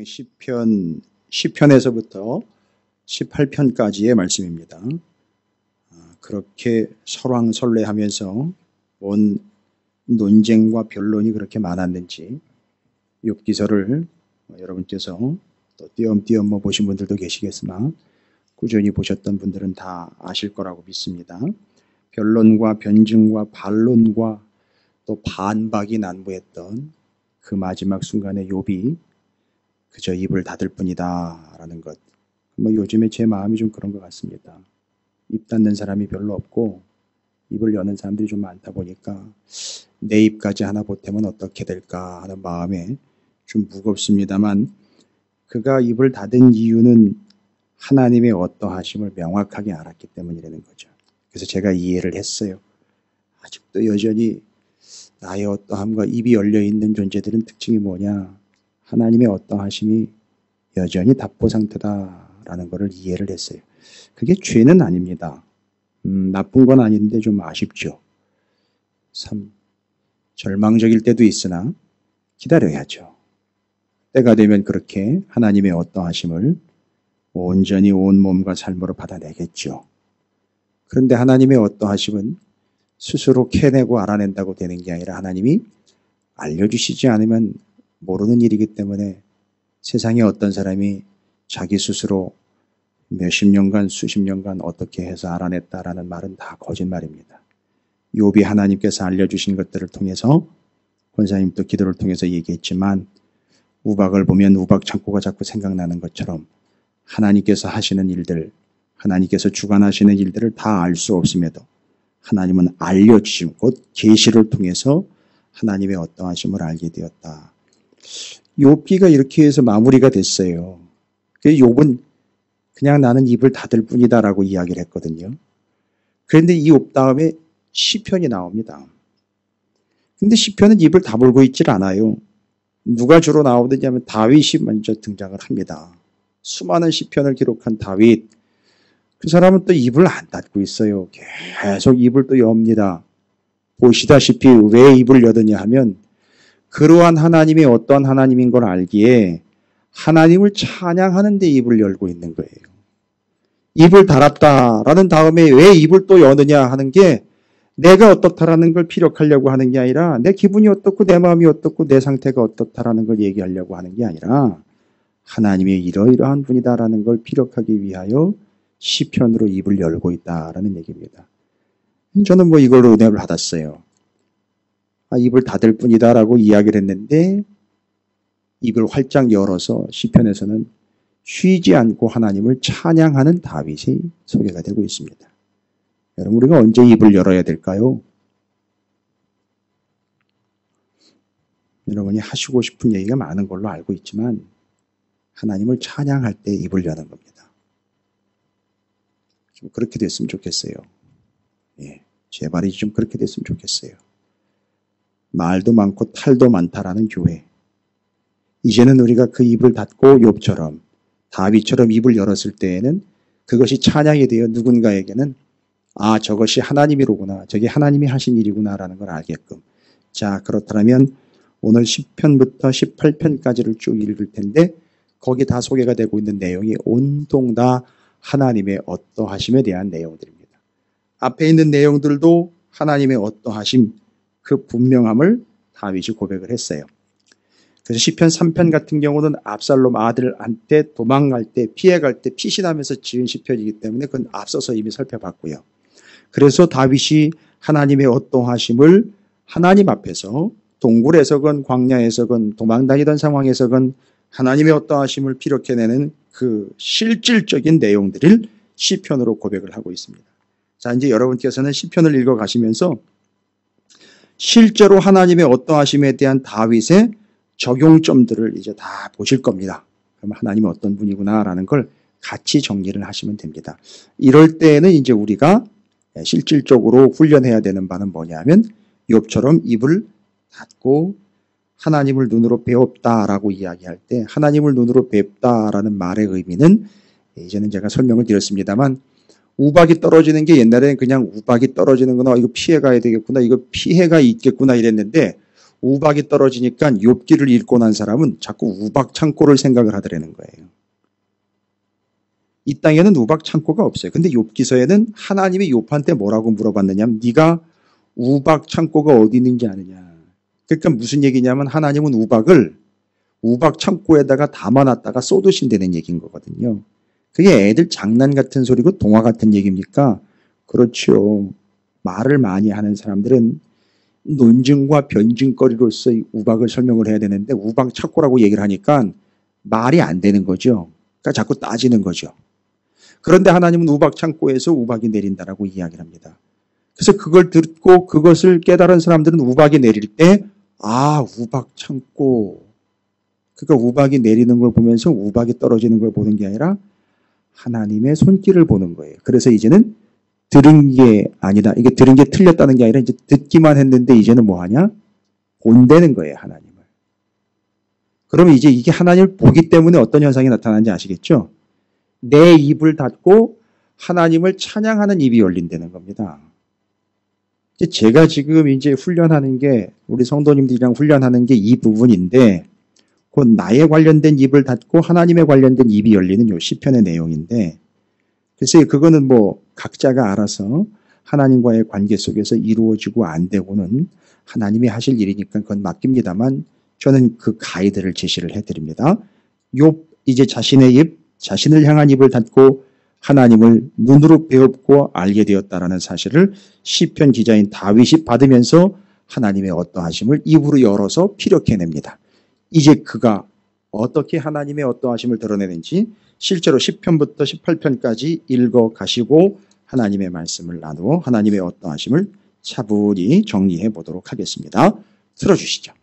시편 10편에서부터 18편까지의 말씀입니다. 그렇게 설왕설래하면서 온 논쟁과 변론이 그렇게 많았는지 욥기서를 여러분께서 또 띄엄띄엄 보신 분들도 계시겠으나 꾸준히 보셨던 분들은 다 아실 거라고 믿습니다. 변론과 변증과 반론과 또 반박이 난무했던 그 마지막 순간에 욥이 그저 입을 닫을 뿐이다 라는 것. 요즘에 제 마음이 좀 그런 것 같습니다. 입 닫는 사람이 별로 없고 입을 여는 사람들이 좀 많다 보니까 내 입까지 하나 보태면 어떻게 될까 하는 마음에 좀 무겁습니다만, 그가 입을 닫은 이유는 하나님의 어떠하심을 명확하게 알았기 때문이라는 거죠. 그래서 제가 이해를 했어요. 아직도 여전히 나의 어떠함과 입이 열려있는 존재들은 특징이 뭐냐, 하나님의 어떠하심이 여전히 답보 상태다라는 것을 이해를 했어요. 그게 죄는 아닙니다. 나쁜 건 아닌데 좀 아쉽죠. 참 절망적일 때도 있으나 기다려야죠. 때가 되면 그렇게 하나님의 어떠하심을 온전히 온 몸과 삶으로 받아내겠죠. 그런데 하나님의 어떠하심은 스스로 캐내고 알아낸다고 되는 게 아니라 하나님이 알려주시지 않으면 모르는 일이기 때문에 세상에 어떤 사람이 자기 스스로 몇십 년간 수십 년간 어떻게 해서 알아냈다라는 말은 다 거짓말입니다. 욥이 하나님께서 알려주신 것들을 통해서, 권사님도 기도를 통해서 얘기했지만, 우박을 보면 우박 창고가 자꾸 생각나는 것처럼 하나님께서 하시는 일들, 하나님께서 주관하시는 일들을 다 알 수 없음에도 하나님은 알려주심, 곧 계시를 통해서 하나님의 어떠하심을 알게 되었다. 욥기가 이렇게 해서 마무리가 됐어요. 그래서 욥은 그냥 나는 입을 닫을 뿐이다라고 이야기를 했거든요. 그런데 이 욥 다음에 시편이 나옵니다. 근데 시편은 입을 다물고 있질 않아요. 누가 주로 나오느냐 하면 다윗이 먼저 등장을 합니다. 수많은 시편을 기록한 다윗, 그 사람은 또 입을 안 닫고 있어요. 계속 입을 또 엽니다. 보시다시피 왜 입을 여느냐 하면 그러한 하나님이 어떤 하나님인 걸 알기에 하나님을 찬양하는 데 입을 열고 있는 거예요. 입을 닫았다라는 다음에 왜 입을 또 여느냐 하는 게 내가 어떻다라는 걸 피력하려고 하는 게 아니라, 내 기분이 어떻고 내 마음이 어떻고 내 상태가 어떻다라는 걸 얘기하려고 하는 게 아니라 하나님이 이러이러한 분이다라는 걸 피력하기 위하여 시편으로 입을 열고 있다라는 얘기입니다. 저는 이걸로 은혜를 받았어요. 입을 닫을 뿐이다라고 이야기를 했는데 입을 활짝 열어서 시편에서는 쉬지 않고 하나님을 찬양하는 다윗이 소개가 되고 있습니다. 여러분, 우리가 언제 입을 열어야 될까요? 여러분이 하시고 싶은 얘기가 많은 걸로 알고 있지만 하나님을 찬양할 때 입을 여는 겁니다. 좀 그렇게 됐으면 좋겠어요. 제발이 좀 그렇게 됐으면 좋겠어요. 말도 많고 탈도 많다라는 교회. 이제는 우리가 그 입을 닫고 욥처럼 다윗처럼 입을 열었을 때에는 그것이 찬양이 되어 누군가에게는 저것이 하나님이로구나, 저게 하나님이 하신 일이구나라는 걸 알게끔. 자, 그렇다면 오늘 10편부터 18편까지를 쭉 읽을 텐데 거기 다 소개가 되고 있는 내용이 온통 다 하나님의 어떠하심에 대한 내용들입니다. 앞에 있는 내용들도 하나님의 어떠하심, 그 분명함을 다윗이 고백을 했어요. 그래서 시편 3편 같은 경우는 압살롬 아들한테 도망갈 때, 피해갈 때 피신하면서 지은 시편이기 때문에 그건 앞서서 이미 살펴봤고요. 그래서 다윗이 하나님의 어떠하심을 하나님 앞에서 동굴에서건 광야에서건 도망다니던 상황에서건 하나님의 어떠하심을 피력해내는 그 실질적인 내용들을 시편으로 고백을 하고 있습니다. 자, 이제 여러분께서는 시편을 읽어가시면서 실제로 하나님의 어떠하심에 대한 다윗의 적용점들을 이제 다 보실 겁니다. 그럼 하나님은 어떤 분이구나라는 걸 같이 정리를 하시면 됩니다. 이럴 때에는 이제 우리가 실질적으로 훈련해야 되는 바는 뭐냐면 욥처럼 입을 닫고 하나님을 눈으로 배웠다라고 이야기할 때, 하나님을 눈으로 뵙다라는 말의 의미는 이제는 제가 설명을 드렸습니다만, 우박이 떨어지는 게 옛날에는 그냥 우박이 떨어지는 거나 이거 피해 가야 되겠구나, 이거 피해가 있겠구나 이랬는데 우박이 떨어지니까 욥기를 읽고 난 사람은 자꾸 우박 창고를 생각을 하더라는 거예요. 이 땅에는 우박 창고가 없어요. 근데 욥기서에는 하나님이 욥한테 뭐라고 물어봤느냐 하면 네가 우박 창고가 어디 있는지 아느냐. 그러니까 무슨 얘기냐면 하나님은 우박을 우박 창고에다가 담아놨다가 쏟으신다는 얘기인 거거든요. 그게 애들 장난 같은 소리고 동화 같은 얘기입니까? 그렇죠. 말을 많이 하는 사람들은 논증과 변증거리로서 우박을 설명을 해야 되는데 우박 창고라고 얘기를 하니까 말이 안 되는 거죠. 그러니까 자꾸 따지는 거죠. 그런데 하나님은 우박 창고에서 우박이 내린다라고 이야기를 합니다. 그래서 그걸 듣고 그것을 깨달은 사람들은 우박이 내릴 때 우박 창고. 그러니까 우박이 내리는 걸 보면서 우박이 떨어지는 걸 보는 게 아니라 하나님의 손길을 보는 거예요. 그래서 이제는 들은 게 아니다. 이게 들은 게 틀렸다는 게 아니라 이제 듣기만 했는데 이제는 뭐 하냐? 본다는 거예요, 하나님을. 그러면 이제 이게 하나님을 보기 때문에 어떤 현상이 나타나는지 아시겠죠? 내 입을 닫고 하나님을 찬양하는 입이 열린다는 겁니다. 제가 지금 이제 훈련하는 게 우리 성도님들이랑 훈련하는 게 이 부분인데 곧 나에 관련된 입을 닫고 하나님에 관련된 입이 열리는 요 시편의 내용인데 글쎄 그거는 뭐 각자가 알아서 하나님과의 관계 속에서 이루어지고 안 되고는 하나님이 하실 일이니까 그건 맡깁니다만 저는 그 가이드를 제시를 해드립니다. 욥 이제 자신의 입, 자신을 향한 입을 닫고 하나님을 눈으로 배웠고 알게 되었다라는 사실을 시편 기자인 다윗이 받으면서 하나님의 어떠하심을 입으로 열어서 피력해냅니다. 이제 그가 어떻게 하나님의 어떠하심을 드러내는지 실제로 10편부터 18편까지 읽어 가시고 하나님의 말씀을 나누어 하나님의 어떠하심을 차분히 정리해 보도록 하겠습니다. 틀어주시죠.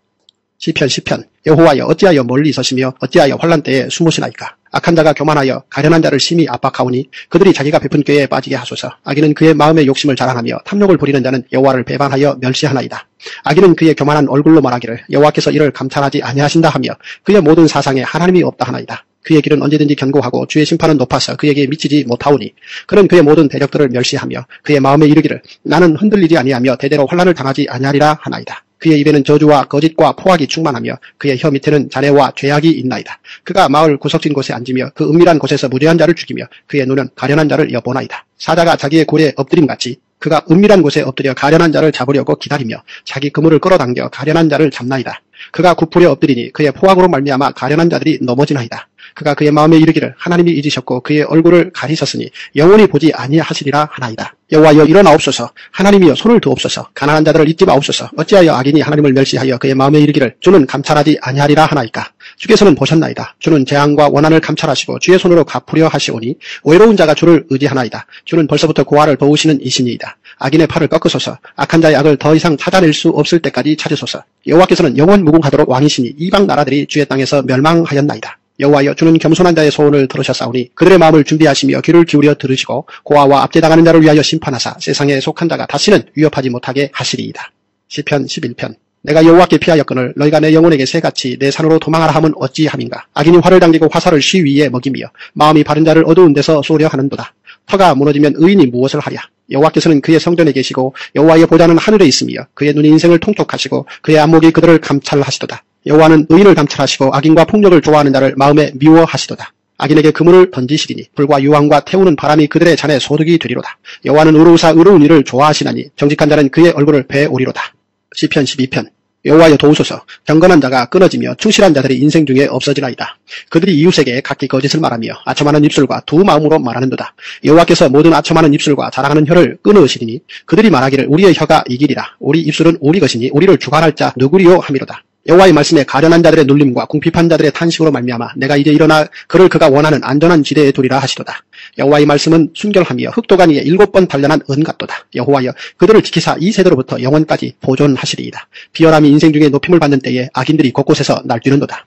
시편 10편. 여호와여 어찌하여 멀리 서시며 어찌하여 환난 때에 숨으시나이까. 악한 자가 교만하여 가련한 자를 심히 압박하오니 그들이 자기가 베푼 꾀에 빠지게 하소서. 악인은 그의 마음의 욕심을 자랑하며 탐욕을 부리는 자는 여호와를 배반하여 멸시하나이다. 악인은 그의 교만한 얼굴로 말하기를 여호와께서 이를 감찰하지 아니하신다 하며 그의 모든 사상에 하나님이 없다 하나이다. 그의 길은 언제든지 견고하고 주의 심판은 높아서 그에게 미치지 못하오니 그는 그의 모든 대적들을 멸시하며 그의 마음에 이르기를 나는 흔들리지 아니하며 대대로 환난을 당하지 아니하리라 하나이다. 그의 입에는 저주와 거짓과 포악이 충만하며 그의 혀 밑에는 잔해와 죄악이 있나이다. 그가 마을 구석진 곳에 앉으며 그 은밀한 곳에서 무죄한 자를 죽이며 그의 눈은 가련한 자를 엿보나이다. 사자가 자기의 굴에 엎드림같이 그가 은밀한 곳에 엎드려 가련한 자를 잡으려고 기다리며 자기 그물을 끌어당겨 가련한 자를 잡나이다. 그가 굽으려 엎드리니 그의 포악으로 말미암아 가련한 자들이 넘어지나이다. 그가 그의 마음에 이르기를 하나님이 잊으셨고 그의 얼굴을 가리셨으니 영원히 보지 아니하시리라 하나이다. 여호와여 일어나옵소서. 하나님이여 손을 드옵소서. 가난한 자들을 잊지 마옵소서. 어찌하여 악인이 하나님을 멸시하여 그의 마음에 이르기를 주는 감찰하지 아니하리라 하나이까. 주께서는 보셨나이다. 주는 재앙과 원한을 감찰하시고 주의 손으로 갚으려 하시오니 외로운 자가 주를 의지하나이다. 주는 벌써부터 고아를 도우시는 이신이이다. 악인의 팔을 꺾으소서. 악한 자의 악을 더 이상 찾아낼 수 없을 때까지 찾으소서. 여호와께서는 영원 무궁하도록 왕이시니 이방 나라들이 주의 땅에서 멸망하였나이다. 여호와여 주는 겸손한 자의 소원을 들으셨사오니 그들의 마음을 준비하시며 귀를 기울여 들으시고 고아와 압제당하는 자를 위하여 심판하사 세상에 속한 자가 다시는 위협하지 못하게 하시리이다. 시편 11편. 내가 여호와께 피하였거늘 너희가 내 영혼에게 새같이 내 산으로 도망하라 함은 어찌함인가. 악인이 활을 당기고 화살을 쉬 위에 먹이며 마음이 바른 자를 어두운 데서 쏘려 하는도다. 터가 무너지면 의인이 무엇을 하랴. 여호와께서는 그의 성전에 계시고 여호와의 보좌는 하늘에 있으며 그의 눈이 인생을 통촉하시고 그의 안목이 그들을 감찰하시도다. 여호와는 의인을 감찰하시고 악인과 폭력을 좋아하는 자를 마음에 미워하시도다. 악인에게 그물을 던지시리니 불과 유황과 태우는 바람이 그들의 잔에 소득이 되리로다. 여호와는 의로우사 의로운 일을 좋아하시나니 정직한 자는 그의 얼굴을 베오리로다. 시편 12편. 여호와여 도우소서. 경건한 자가 끊어지며 충실한 자들이 인생 중에 없어지나이다. 그들이 이웃에게 각기 거짓을 말하며 아첨하는 입술과 두 마음으로 말하는도다. 여호와께서 모든 아첨하는 입술과 자랑하는 혀를 끊으시리니 그들이 말하기를 우리의 혀가 이기리라. 우리 입술은 우리 것이니 우리를 주관할 자 누구리요 하미로다. 여호와의 말씀에 가련한 자들의 눌림과 궁핍한 자들의 탄식으로 말미암아 내가 이제 일어나 그를 그가 원하는 안전한 지대에 두리라 하시도다. 여호와의 말씀은 순결하며 흑도가니에 7번 단련한 은 같도다. 여호와여 그들을 지키사 이 세대로부터 영원까지 보존하시리이다. 비열함이 인생 중에 높임을 받는 때에 악인들이 곳곳에서 날뛰는도다.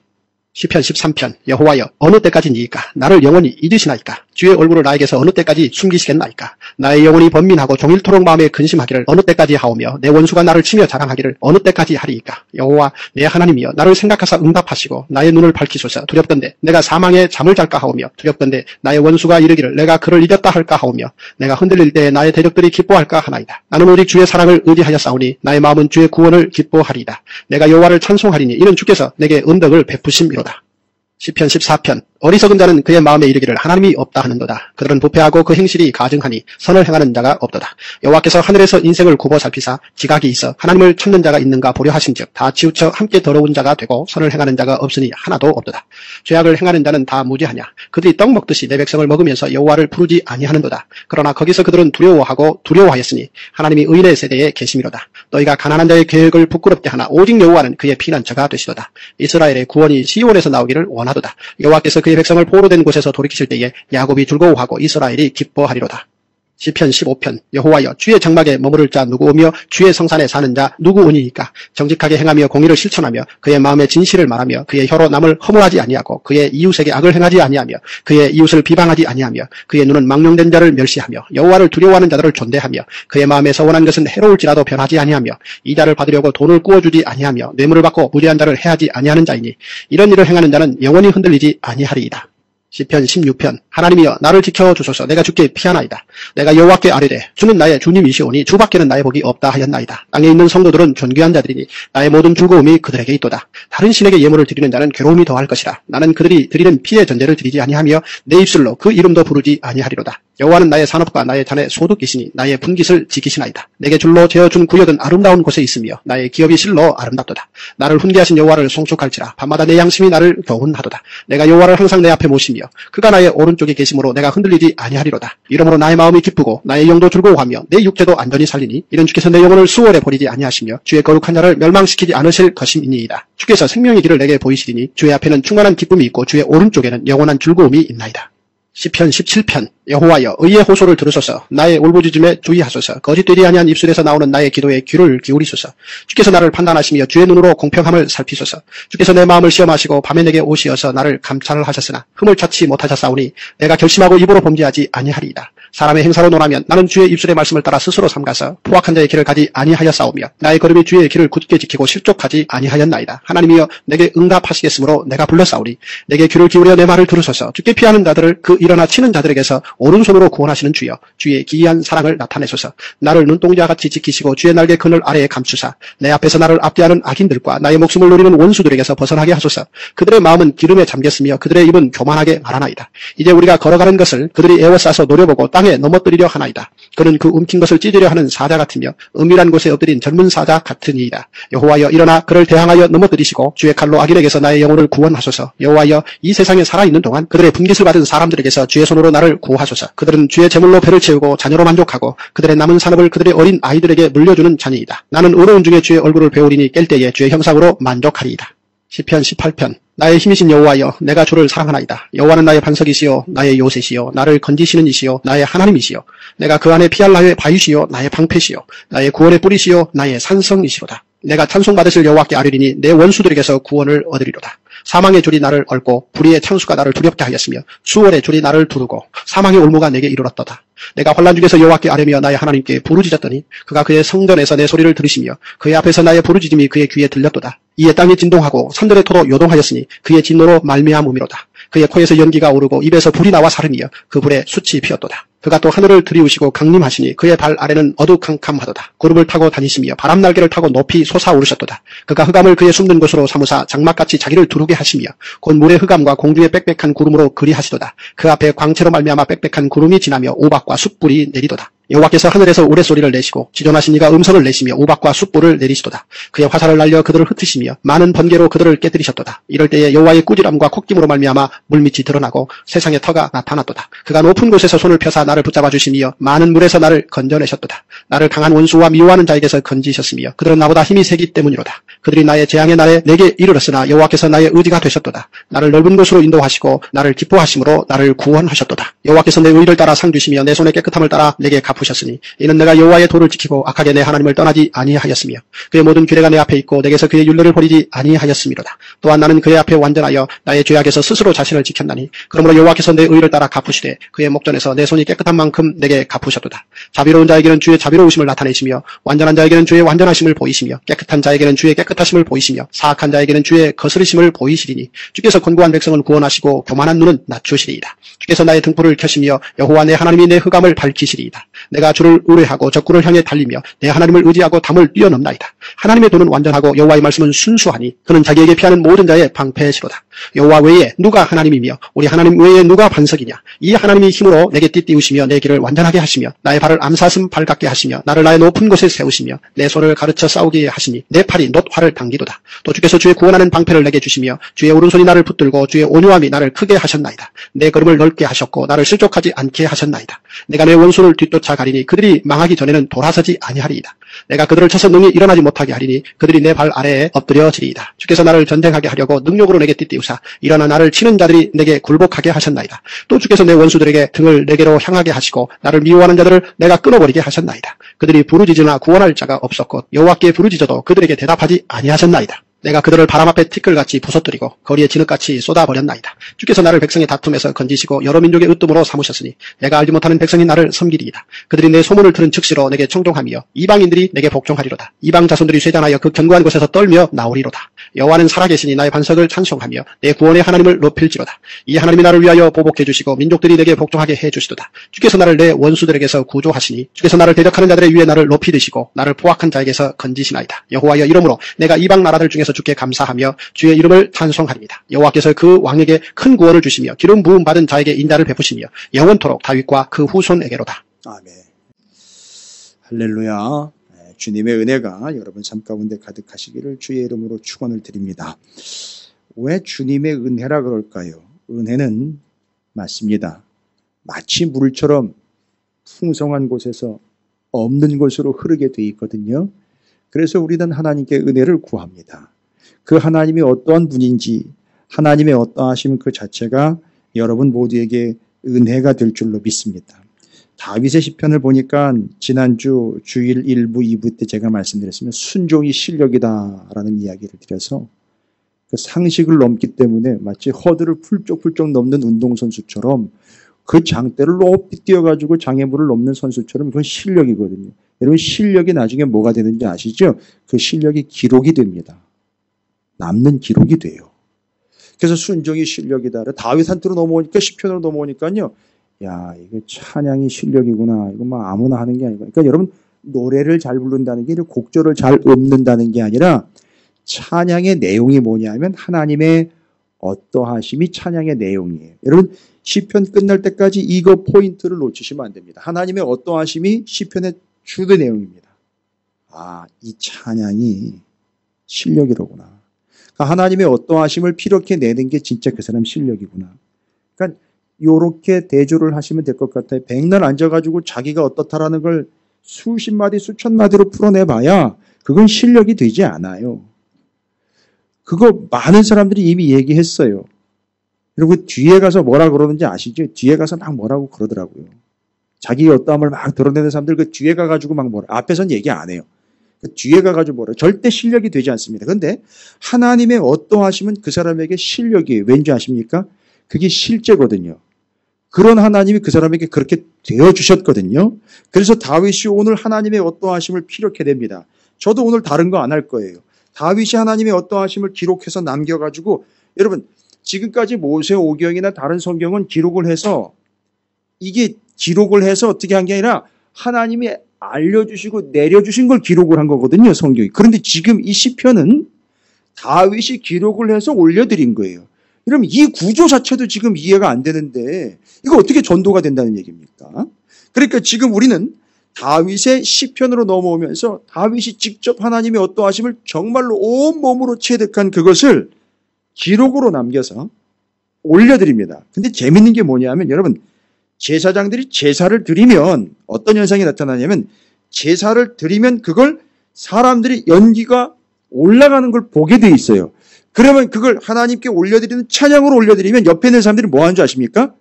시편 13편. 여호와여 어느 때까지니이까 나를 영원히 잊으시나이까. 주의 얼굴을 나에게서 어느 때까지 숨기시겠나이까? 나의 영혼이 번민하고 종일토록 마음에 근심하기를 어느 때까지 하오며 내 원수가 나를 치며 자랑하기를 어느 때까지 하리이까? 여호와 내 하나님이여 나를 생각하사 응답하시고 나의 눈을 밝히소서. 두렵건대 내가 사망에 잠을 잘까 하오며 두렵건대 나의 원수가 이르기를 내가 그를 이겼다 할까 하오며 내가 흔들릴 때에 나의 대적들이 기뻐할까 하나이다. 나는 오직 주의 사랑을 의지하여 싸우니 나의 마음은 주의 구원을 기뻐하리이다. 내가 여호와를 찬송하리니 이는 주께서 내게 은덕을 베푸심이로다. 시편 14편. 어리석은 자는 그의 마음에 이르기를 하나님이 없다 하는도다. 그들은 부패하고 그 행실이 가증하니 선을 행하는 자가 없도다. 여호와께서 하늘에서 인생을 굽어 살피사 지각이 있어 하나님을 찾는 자가 있는가 보려 하신즉 다 치우쳐 함께 더러운 자가 되고 선을 행하는 자가 없으니 하나도 없도다. 죄악을 행하는 자는 다 무죄하냐. 그들이 떡 먹듯이 내 백성을 먹으면서 여호와를 부르지 아니하는도다. 그러나 거기서 그들은 두려워하고 두려워하였으니 하나님이 의인의 세대에 계심이로다. 너희가 가난한 자의 계획을 부끄럽게 하나 오직 여호와는 그의 피난처가 되시도다. 이스라엘의 구원이 시온에서 나오기를 원하도다. 여호와께서 그의 백성을 포로된 곳에서 돌이키실 때에 야곱이 즐거워하고 이스라엘이 기뻐하리로다. 시편 15편. 여호와여 주의 장막에 머무를 자 누구오며 주의 성산에 사는 자 누구오니이까? 정직하게 행하며 공의를 실천하며 그의 마음에 진실을 말하며 그의 혀로 남을 허물하지 아니하고 그의 이웃에게 악을 행하지 아니하며 그의 이웃을 비방하지 아니하며 그의 눈은 망령된 자를 멸시하며 여호와를 두려워하는 자들을 존대하며 그의 마음에 서원한 것은 해로울지라도 변하지 아니하며 이자를 받으려고 돈을 꾸어주지 아니하며 뇌물을 받고 무죄한 자를 해하지 아니하는 자이니 이런 일을 행하는 자는 영원히 흔들리지 아니하리이다. 시편 16편. 하나님이여 나를 지켜주소서. 내가 주께 피하나이다. 내가 여호와께 아뢰되 주는 나의 주님이시오니 주밖에는 나의 복이 없다 하였나이다. 땅에 있는 성도들은 존귀한 자들이니 나의 모든 즐거움이 그들에게 있도다. 다른 신에게 예물을 드리는 자는 괴로움이 더할 것이라. 나는 그들이 드리는 피의 전제를 드리지 아니하며 내 입술로 그 이름도 부르지 아니하리로다. 여호와는 나의 산업과 나의 잔의 소득이시니 나의 분깃을 지키시나이다. 내게 줄로 재어준 구역은 아름다운 곳에 있으며 나의 기업이 실로 아름답도다. 나를 훈계하신 여호와를 송축할지라. 밤마다 내 양심이 나를 교훈하도다. 내가 여호와를 항상 내 앞에 모시며 그가 나의 오른쪽에 계심으로 내가 흔들리지 아니하리로다. 이러므로 나의 마음이 기쁘고 나의 영도 즐거워하며 내 육체도 안전히 살리니 이는 주께서 내 영혼을 수월에 버리지 아니하시며 주의 거룩한 자를 멸망시키지 않으실 것임이니이다. 주께서 생명의 길을 내게 보이시리니 주의 앞에는 충만한 기쁨이 있고 주의 오른쪽에는 영원한 즐거움이 있나이다. 시편 17편. 여호와여 의의 호소를 들으소서. 나의 울부짖음에 주의하소서. 거짓되지 아니한 입술에서 나오는 나의 기도에 귀를 기울이소서. 주께서 나를 판단하시며 주의 눈으로 공평함을 살피소서. 주께서 내 마음을 시험하시고 밤에 내게 오시어서 나를 감찰하셨으나 흠을 찾지 못하셨사오니 내가 결심하고 입으로 범죄하지 아니하리이다. 사람의 행사로 논하면 나는 주의 입술의 말씀을 따라 스스로 삼가서 포악한 자의 길을 가지 아니하였사오며 나의 걸음이 주의 길을 굳게 지키고 실족하지 아니하였나이다. 하나님이여 내게 응답하시겠으므로 내가 불렀사오니 내게 귀를 기울여 내 말을 들으소서. 주께 피하는 자들을 그 일어나 치는 자들에게서 오른손으로 구원하시는 주여 주의 기이한 사랑을 나타내소서. 나를 눈동자같이 지키시고 주의 날개 그늘 아래에 감추사 내 앞에서 나를 압제하는 악인들과 나의 목숨을 노리는 원수들에게서 벗어나게 하소서. 그들의 마음은 기름에 잠겼으며 그들의 입은 교만하게 말하나이다. 이제 우리가 걸어가는 것을 그들이 에워싸서 노려보고 땅에 넘어뜨리려 하나이다. 그는 그 움킨 것을 찢으려 하는 사자 같으며 은밀한 곳에 엎드린 젊은 사자 같으니이다. 여호와여 일어나 그를 대항하여 넘어뜨리시고 주의 칼로 악인에게서 나의 영혼을 구원하소서. 여호와여 이 세상에 살아있는 동안 그들의 분깃을 받은 사람들에게서 주의 손으로 나를 구하소서. 그들은 주의 제물로 배를 채우고 자녀로 만족하고 그들의 남은 산업을 그들의 어린 아이들에게 물려주는 자니이다. 나는 의로운 중에 주의 얼굴을 배우리니 깰 때에 주의 형상으로 만족하리이다. 시편 18편. 나의 힘이신 여호와여 내가 주를 사랑하나이다. 여호와는 나의 반석이시요 나의 요새시요 나를 건지시는 이시요 나의 하나님이시요 내가 그 안에 피할 나의 바위시요 나의 방패시요 나의 구원의 뿌리시요 나의 산성이시로다. 내가 찬송받으실 여호와께 아뢰리니 내 원수들에게서 구원을 얻으리로다. 사망의 줄이 나를 얽고 불의의 창수가 나를 두렵게 하였으며 수월의 줄이 나를 두르고 사망의 올무가 내게 이르렀도다. 내가 환난 중에서 여호와께 아뢰며 나의 하나님께 부르짖었더니 그가 그의 성전에서 내 소리를 들으시며 그의 앞에서 나의 부르짖음이 그의 귀에 들렸도다. 이에 땅이 진동하고 산들의 토도 요동하였으니 그의 진노로 말미암음이로다. 그의 코에서 연기가 오르고 입에서 불이 나와 사르며 그 불에 숯이 피었도다. 그가 또 하늘을 들이우시고 강림하시니 그의 발 아래는 어두캄캄하도다. 구름을 타고 다니시며 바람 날개를 타고 높이 솟아오르셨도다. 그가 흑암을 그의 숨는 곳으로 삼으사 장막같이 자기를 두르게 하시며 곧 물의 흑암과 공중의 빽빽한 구름으로 그리하시도다. 그 앞에 광채로 말미암아 빽빽한 구름이 지나며 우박과 숯불이 내리도다. 여호와께서 하늘에서 우레소리를 내시고 지존하신 이가 음성을 내시며 우박과 숯불을 내리시도다. 그의 화살을 날려 그들을 흩으시며 많은 번개로 그들을 깨뜨리셨도다. 이럴 때에 여호와의 꾸지람과 콧김으로 말미암아 물밑이 드러나고 세상의 터가 나타났도다. 그가 높은 곳에서 손을 펴사 나를 붙잡아 주시며 많은 물에서 나를 건져내셨도다. 나를 강한 원수와 미워하는 자에게서 건지셨으며 그들은 나보다 힘이 세기 때문이로다. 그들이 나의 재앙의 날에 내게 이르렀으나 여호와께서 나의 의지가 되셨도다. 나를 넓은 곳으로 인도하시고 나를 기뻐하심으로 나를 구원하셨도다. 여호와께서 내 의를 따라 상 주시며 내 손의 깨끗함을 따라 내게 갚으셨으니 이는 내가 여호와의 도를 지키고 악하게 내 하나님을 떠나지 아니하였으며 그의 모든 규례가 내 앞에 있고 내게서 그의 율례를 버리지 아니하였음이로다. 또한 나는 그의 앞에 완전하여 나의 죄악에서 스스로 자신을 지켰나니 그러므로 여호와께서 내 의를 따라 갚으시되 그의 목전에서 내 손이 깨끗한 만큼 내게 갚으셨도다. 자비로운 자에게는 주의 자비로우심을 나타내시며 완전한 자에게는 주의 완전하심을 보이시며 깨끗한 자에게는 주의 깨끗하심을 보이시며 사악한 자에게는 주의 거스르심을 보이시리니 주께서 곤고한 백성은 구원하시고 교만한 눈은 낮추시리이다. 주께서 나의 등불을 켜시며 여호와 내 하나님이 내 흑암을 밝히시리이다. 내가 주를 의뢰하고 적군을 향해 달리며 내 하나님을 의지하고 담을 뛰어넘나이다. 하나님의 도는 완전하고 여호와의 말씀은 순수하니 그는 자기에게 피하는 모든 자의 방패시로다. 여호와 외에 누가 하나님이며 우리 하나님 외에 누가 반석이냐. 이 하나님이 힘으로 내게 띠띠우시며 내 길을 완전하게 하시며 나의 발을 암사슴 발 같게 하시며 나를 나의 높은 곳에 세우시며 내 손을 가르쳐 싸우게 하시니 내 팔이 놋활을 당기도다. 또 주께서 주의 구원하는 방패를 내게 주시며 주의 오른손이 나를 붙들고 주의 온유함이 나를 크게 하셨나이다. 내 걸음을 넓게 하셨고 나를 실족하지 않게 하셨나이다. 내가 내 원수를 뒤쫓아 가리니 그들이 망하기 전에는 돌아서지 아니하리이다. 내가 그들을 쳐서 능히 일어나지 못하게 하리니 그들이 내 발 아래에 엎드려지리이다. 주께서 나를 전쟁하게 하려고 능력으로 내게 띠띠우사 일어나 나를 치는 자들이 내게 굴복하게 하셨나이다. 또 주께서 내 원수들에게 등을 내게로 향하게 하시고 나를 미워하는 자들을 내가 끊어버리게 하셨나이다. 그들이 부르짖으나 구원할 자가 없었고 여호와께 부르짖어도 그들에게 대답하지 아니하셨나이다. 내가 그들을 바람 앞에 티끌같이 부서뜨리고 거리에 진흙같이 쏟아버렸나이다. 주께서 나를 백성의 다툼에서 건지시고 여러 민족의 으뜸으로 삼으셨으니 내가 알지 못하는 백성이 나를 섬기리이다. 그들이 내 소문을 들은 즉시로 내게 청종하며 이방인들이 내게 복종하리로다. 이방 자손들이 쇠잔하여 그 견고한 곳에서 떨며 나오리로다. 여호와는 살아계시니 나의 반석을 찬송하며 내 구원의 하나님을 높일지로다. 이 하나님이 나를 위하여 보복해 주시고 민족들이 내게 복종하게 해 주시도다. 주께서 나를 내 원수들에게서 구조하시니 주께서 나를 대적하는 자들의 위에 나를 높이 드시고 나를 포악한 자에게서 건지시나이다. 여호와여 이러므로 내가 이방 나라들 중에서 주께 감사하며 주의 이름을 찬송하리이다. 여호와께서 그 왕에게 큰 구원을 주시며 기름 부음 받은 자에게 인자를 베푸시며 영원토록 다윗과 그 후손에게로다. 아멘. 할렐루야. 주님의 은혜가 여러분 삶 가운데 가득하시기를 주의 이름으로 축원을 드립니다. 왜 주님의 은혜라 그럴까요? 은혜는 맞습니다. 마치 물처럼 풍성한 곳에서 없는 곳으로 흐르게 돼 있거든요. 그래서 우리는 하나님께 은혜를 구합니다. 그 하나님이 어떠한 분인지 하나님의 어떠하심 그 자체가 여러분 모두에게 은혜가 될 줄로 믿습니다. 다윗의 시편을 보니까 지난주 주일 1부, 2부 때 제가 말씀드렸으면 순종이 실력이다라는 이야기를 드려서 그 상식을 넘기 때문에 마치 허들을 훌쩍훌쩍 넘는 운동선수처럼 그 장대를 높이 뛰어가지고 장애물을 넘는 선수처럼 그건 실력이거든요. 여러분 실력이 나중에 뭐가 되는지 아시죠? 그 실력이 기록이 됩니다. 남는 기록이 돼요. 그래서 순종이 실력이다. 다윗한테로 넘어오니까 시편으로 넘어오니까요. 야, 이거 찬양이 실력이구나. 이거 막 아무나 하는 게 아니고. 그러니까 여러분 노래를 잘 부른다는 게 곡절을 잘 읊는다는 게 아니라 찬양의 내용이 뭐냐면 하나님의 어떠하심이 찬양의 내용이에요. 여러분 시편 끝날 때까지 이거 포인트를 놓치시면 안 됩니다. 하나님의 어떠하심이 시편의 주된 내용입니다. 아, 이 찬양이 실력이로구나. 그러니까 하나님의 어떠하심을 피력해 내는 게 진짜 그 사람 실력이구나. 그러니까 요렇게 대조를 하시면 될 것 같아요. 백날 앉아가지고 자기가 어떻다라는 걸 수십 마디, 수천 마디로 풀어내봐야 그건 실력이 되지 않아요. 그거 많은 사람들이 이미 얘기했어요. 그리고 뒤에 가서 뭐라 그러는지 아시죠? 뒤에 가서 막 뭐라고 그러더라고요. 자기 어떠함을 막 드러내는 사람들 그 뒤에 가가지고 막 뭐라, 앞에서는 얘기 안 해요. 그 뒤에 가가지고 뭐라, 절대 실력이 되지 않습니다. 그런데 하나님의 어떠하심은 그 사람에게 실력이에요. 왠지 아십니까? 그게 실제거든요. 그런 하나님이 그 사람에게 그렇게 되어주셨거든요. 그래서 다윗이 오늘 하나님의 어떠하심을 피력해냅니다. 저도 오늘 다른 거 안 할 거예요. 다윗이 하나님의 어떠하심을 기록해서 남겨가지고 여러분 지금까지 모세오경이나 다른 성경은 기록을 해서 이게 기록을 해서 어떻게 한 게 아니라 하나님이 알려주시고 내려주신 걸 기록을 한 거거든요. 성경이. 그런데 지금 이 시편은 다윗이 기록을 해서 올려드린 거예요. 그럼 이 구조 자체도 지금 이해가 안 되는데 이거 어떻게 전도가 된다는 얘기입니까? 그러니까 지금 우리는 다윗의 시편으로 넘어오면서 다윗이 직접 하나님의 어떠하심을 정말로 온몸으로 체득한 그것을 기록으로 남겨서 올려드립니다. 근데 재밌는 게 뭐냐면 여러분 제사장들이 제사를 드리면 어떤 현상이 나타나냐면 제사를 드리면 그걸 사람들이 연기가 올라가는 걸 보게 돼 있어요. 그러면 그걸 하나님께 올려드리는 찬양으로 올려드리면 옆에 있는 사람들이 뭐 하는 줄 아십니까?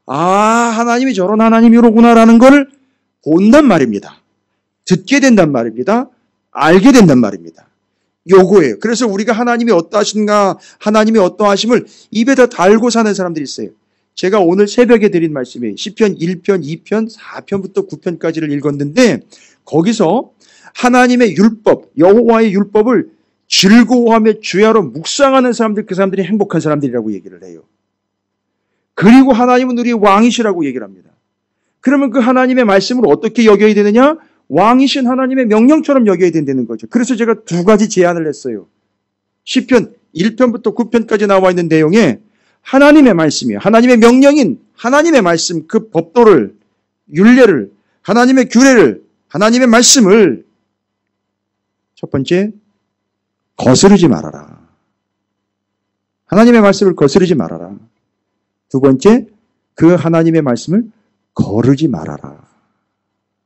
아, 하나님이 저런 하나님이로구나라는 걸 본단 말입니다. 듣게 된단 말입니다. 알게 된단 말입니다. 요거예요. 그래서 우리가 하나님이 어떠하신가, 하나님이 어떠하심을 입에다 달고 사는 사람들이 있어요. 제가 오늘 새벽에 드린 말씀이 시편 1편, 2편, 4편부터 9편까지를 읽었는데 거기서 하나님의 율법, 여호와의 율법을 즐거워하며 주야로 묵상하는 사람들, 그 사람들이 행복한 사람들이라고 얘기를 해요. 그리고 하나님은 우리의 왕이시라고 얘기를 합니다. 그러면 그 하나님의 말씀을 어떻게 여겨야 되느냐? 왕이신 하나님의 명령처럼 여겨야 된다는 거죠. 그래서 제가 두 가지 제안을 했어요. 시편 1편부터 9편까지 나와 있는 내용에 하나님의 말씀이에요. 하나님의 명령인 하나님의 말씀, 그 법도를, 율례를, 하나님의 규례를, 하나님의 말씀을 첫 번째, 거스르지 말아라. 하나님의 말씀을 거스르지 말아라. 두 번째, 그 하나님의 말씀을 거르지 말아라.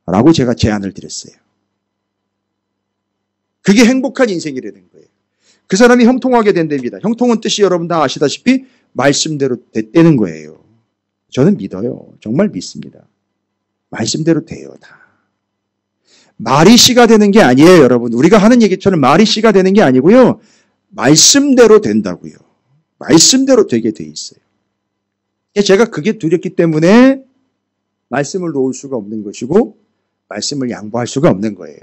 라고 제가 제안을 드렸어요. 그게 행복한 인생이라는 거예요. 그 사람이 형통하게 된답니다. 형통은 뜻이 여러분 다 아시다시피 말씀대로 됐다는 거예요. 저는 믿어요. 정말 믿습니다. 말씀대로 돼요, 다. 말이 씨가 되는 게 아니에요, 여러분. 우리가 하는 얘기처럼 말이 씨가 되는 게 아니고요. 말씀대로 된다고요. 말씀대로 되게 돼 있어요. 제가 그게 두렵기 때문에 말씀을 놓을 수가 없는 것이고 말씀을 양보할 수가 없는 거예요.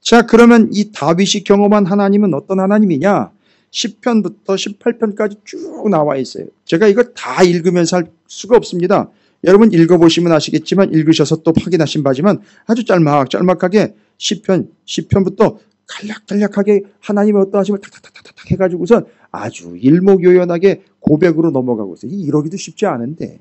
자, 그러면 이 다윗이 경험한 하나님은 어떤 하나님이냐? 10편부터 18편까지 쭉 나와 있어요. 제가 이걸 다 읽으면서 할 수가 없습니다. 여러분 읽어보시면 아시겠지만 읽으셔서 또 확인하신 바지만 아주 짤막하게 10편부터 간략하게 하나님의 어떠하심을 탁탁탁탁 해가지고선 아주 일목요연하게 고백으로 넘어가고 있어요. 이러기도 쉽지 않은데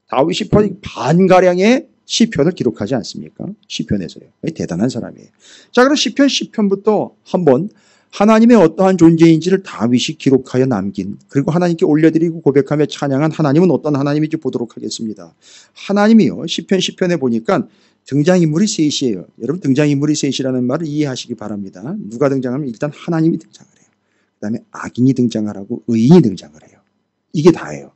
다윗이 반가량의 시편을 기록하지 않습니까? 시편에서요. 대단한 사람이에요. 자, 그럼 시편 10편부터 한번 하나님의 어떠한 존재인지를 다윗이 기록하여 남긴, 그리고 하나님께 올려드리고 고백하며 찬양한 하나님은 어떤 하나님인지 보도록 하겠습니다. 하나님이요, 시편 10편에 보니까 등장인물이 셋이에요. 여러분 등장인물이 셋이라는 말을 이해하시기 바랍니다. 누가 등장하면 일단 하나님이 등장을 해요. 그 다음에 악인이 등장을 하고 의인이 등장을 해요. 이게 다예요.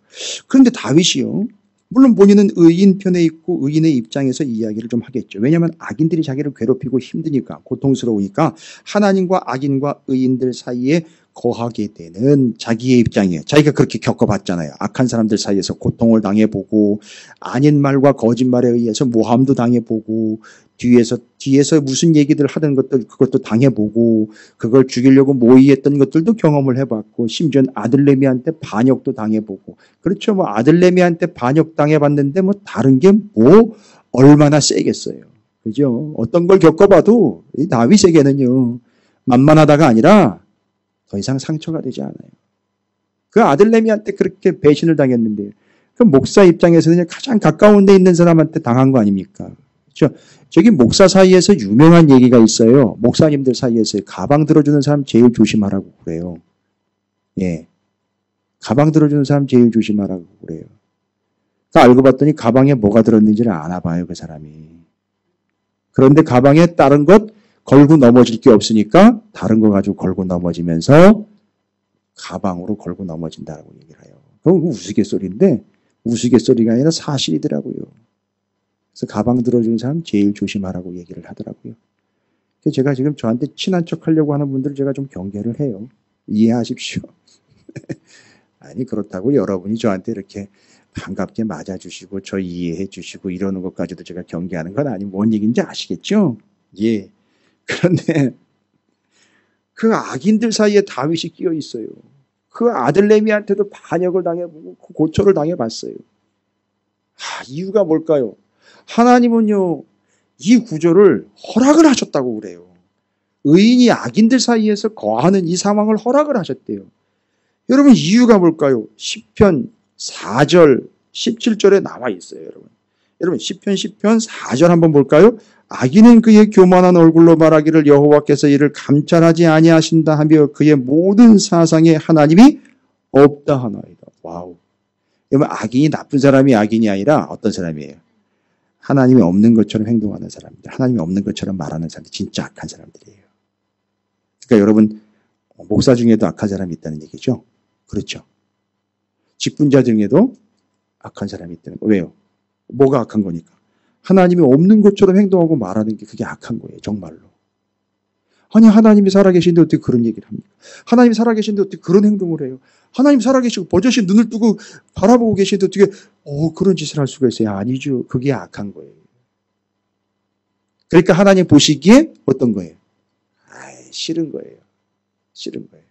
그런데 다윗이요, 물론 본인은 의인 편에 있고 의인의 입장에서 이야기를 좀 하겠죠. 왜냐하면 악인들이 자기를 괴롭히고 힘드니까, 고통스러우니까 하나님과 악인과 의인들 사이에 거하게 되는 자기의 입장이에요. 자기가 그렇게 겪어봤잖아요. 악한 사람들 사이에서 고통을 당해보고 아닌 말과 거짓말에 의해서 모함도 당해보고 뒤에서 무슨 얘기들 하던 것들 그것도 당해보고 그걸 죽이려고 모의했던 것들도 경험을 해봤고 심지어 아들내미한테 반역도 당해보고, 그렇죠. 뭐 아들내미한테 반역 당해봤는데 뭐 다른 게 뭐 얼마나 세겠어요. 그죠? 어떤 걸 겪어봐도 이 다윗에게는요 만만하다가 아니라 더 이상 상처가 되지 않아요. 그 아들내미한테 그렇게 배신을 당했는데 그 목사 입장에서는 가장 가까운 데 있는 사람한테 당한 거 아닙니까? 그렇죠? 저기 목사 사이에서 유명한 얘기가 있어요. 목사님들 사이에서 가방 들어주는 사람 제일 조심하라고 그래요. 예, 가방 들어주는 사람 제일 조심하라고 그래요. 알고 봤더니 가방에 뭐가 들었는지를 아나 봐요, 그 사람이. 그런데 가방에 다른 것 걸고 넘어질 게 없으니까 다른 거 가지고 걸고 넘어지면서 가방으로 걸고 넘어진다고 얘기를 해요. 그건 우스갯소리인데 우스갯소리가 아니라 사실이더라고요. 그래서 가방 들어주는 사람 제일 조심하라고 얘기를 하더라고요. 그래서 제가 지금 저한테 친한 척 하려고 하는 분들을 제가 좀 경계를 해요. 이해하십시오. 아니 그렇다고 여러분이 저한테 이렇게 반갑게 맞아주시고 저 이해해 주시고 이러는 것까지도 제가 경계하는 건 아니고 뭔 얘기인지 아시겠죠? 예. 그런데 그 악인들 사이에 다윗이 끼어 있어요. 그 아들내미한테도 반역을 당해보고 고초를 당해봤어요. 이유가 뭘까요? 하나님은요 이 구조를 허락을 하셨다고 그래요. 의인이 악인들 사이에서 거하는 이 상황을 허락을 하셨대요. 여러분 이유가 뭘까요? 시편 4절 17절에 나와 있어요. 여러분 시편 10편 4절 한번 볼까요? 악인은 그의 교만한 얼굴로 말하기를 여호와께서 이를 감찰하지 아니하신다 하며 그의 모든 사상에 하나님이 없다 하나이다. 와우. 여러분, 악인이 나쁜 사람이 악인이 아니라 어떤 사람이에요? 하나님이 없는 것처럼 행동하는 사람들, 하나님이 없는 것처럼 말하는 사람들, 진짜 악한 사람들이에요. 그러니까 여러분, 목사 중에도 악한 사람이 있다는 얘기죠. 그렇죠. 직분자 중에도 악한 사람이 있다는 거예요. 왜요? 뭐가 악한 거니까? 하나님이 없는 것처럼 행동하고 말하는 게 그게 악한 거예요. 정말로. 아니, 하나님이 살아계신데 어떻게 그런 얘기를 합니까? 하나님이 살아계신데 어떻게 그런 행동을 해요? 하나님 살아계시고 버젓이 눈을 뜨고 바라보고 계시는데 어떻게 그런 짓을 할 수가 있어요? 아니죠. 그게 악한 거예요. 그러니까 하나님 보시기에 어떤 거예요? 싫은 거예요. 싫은 거예요.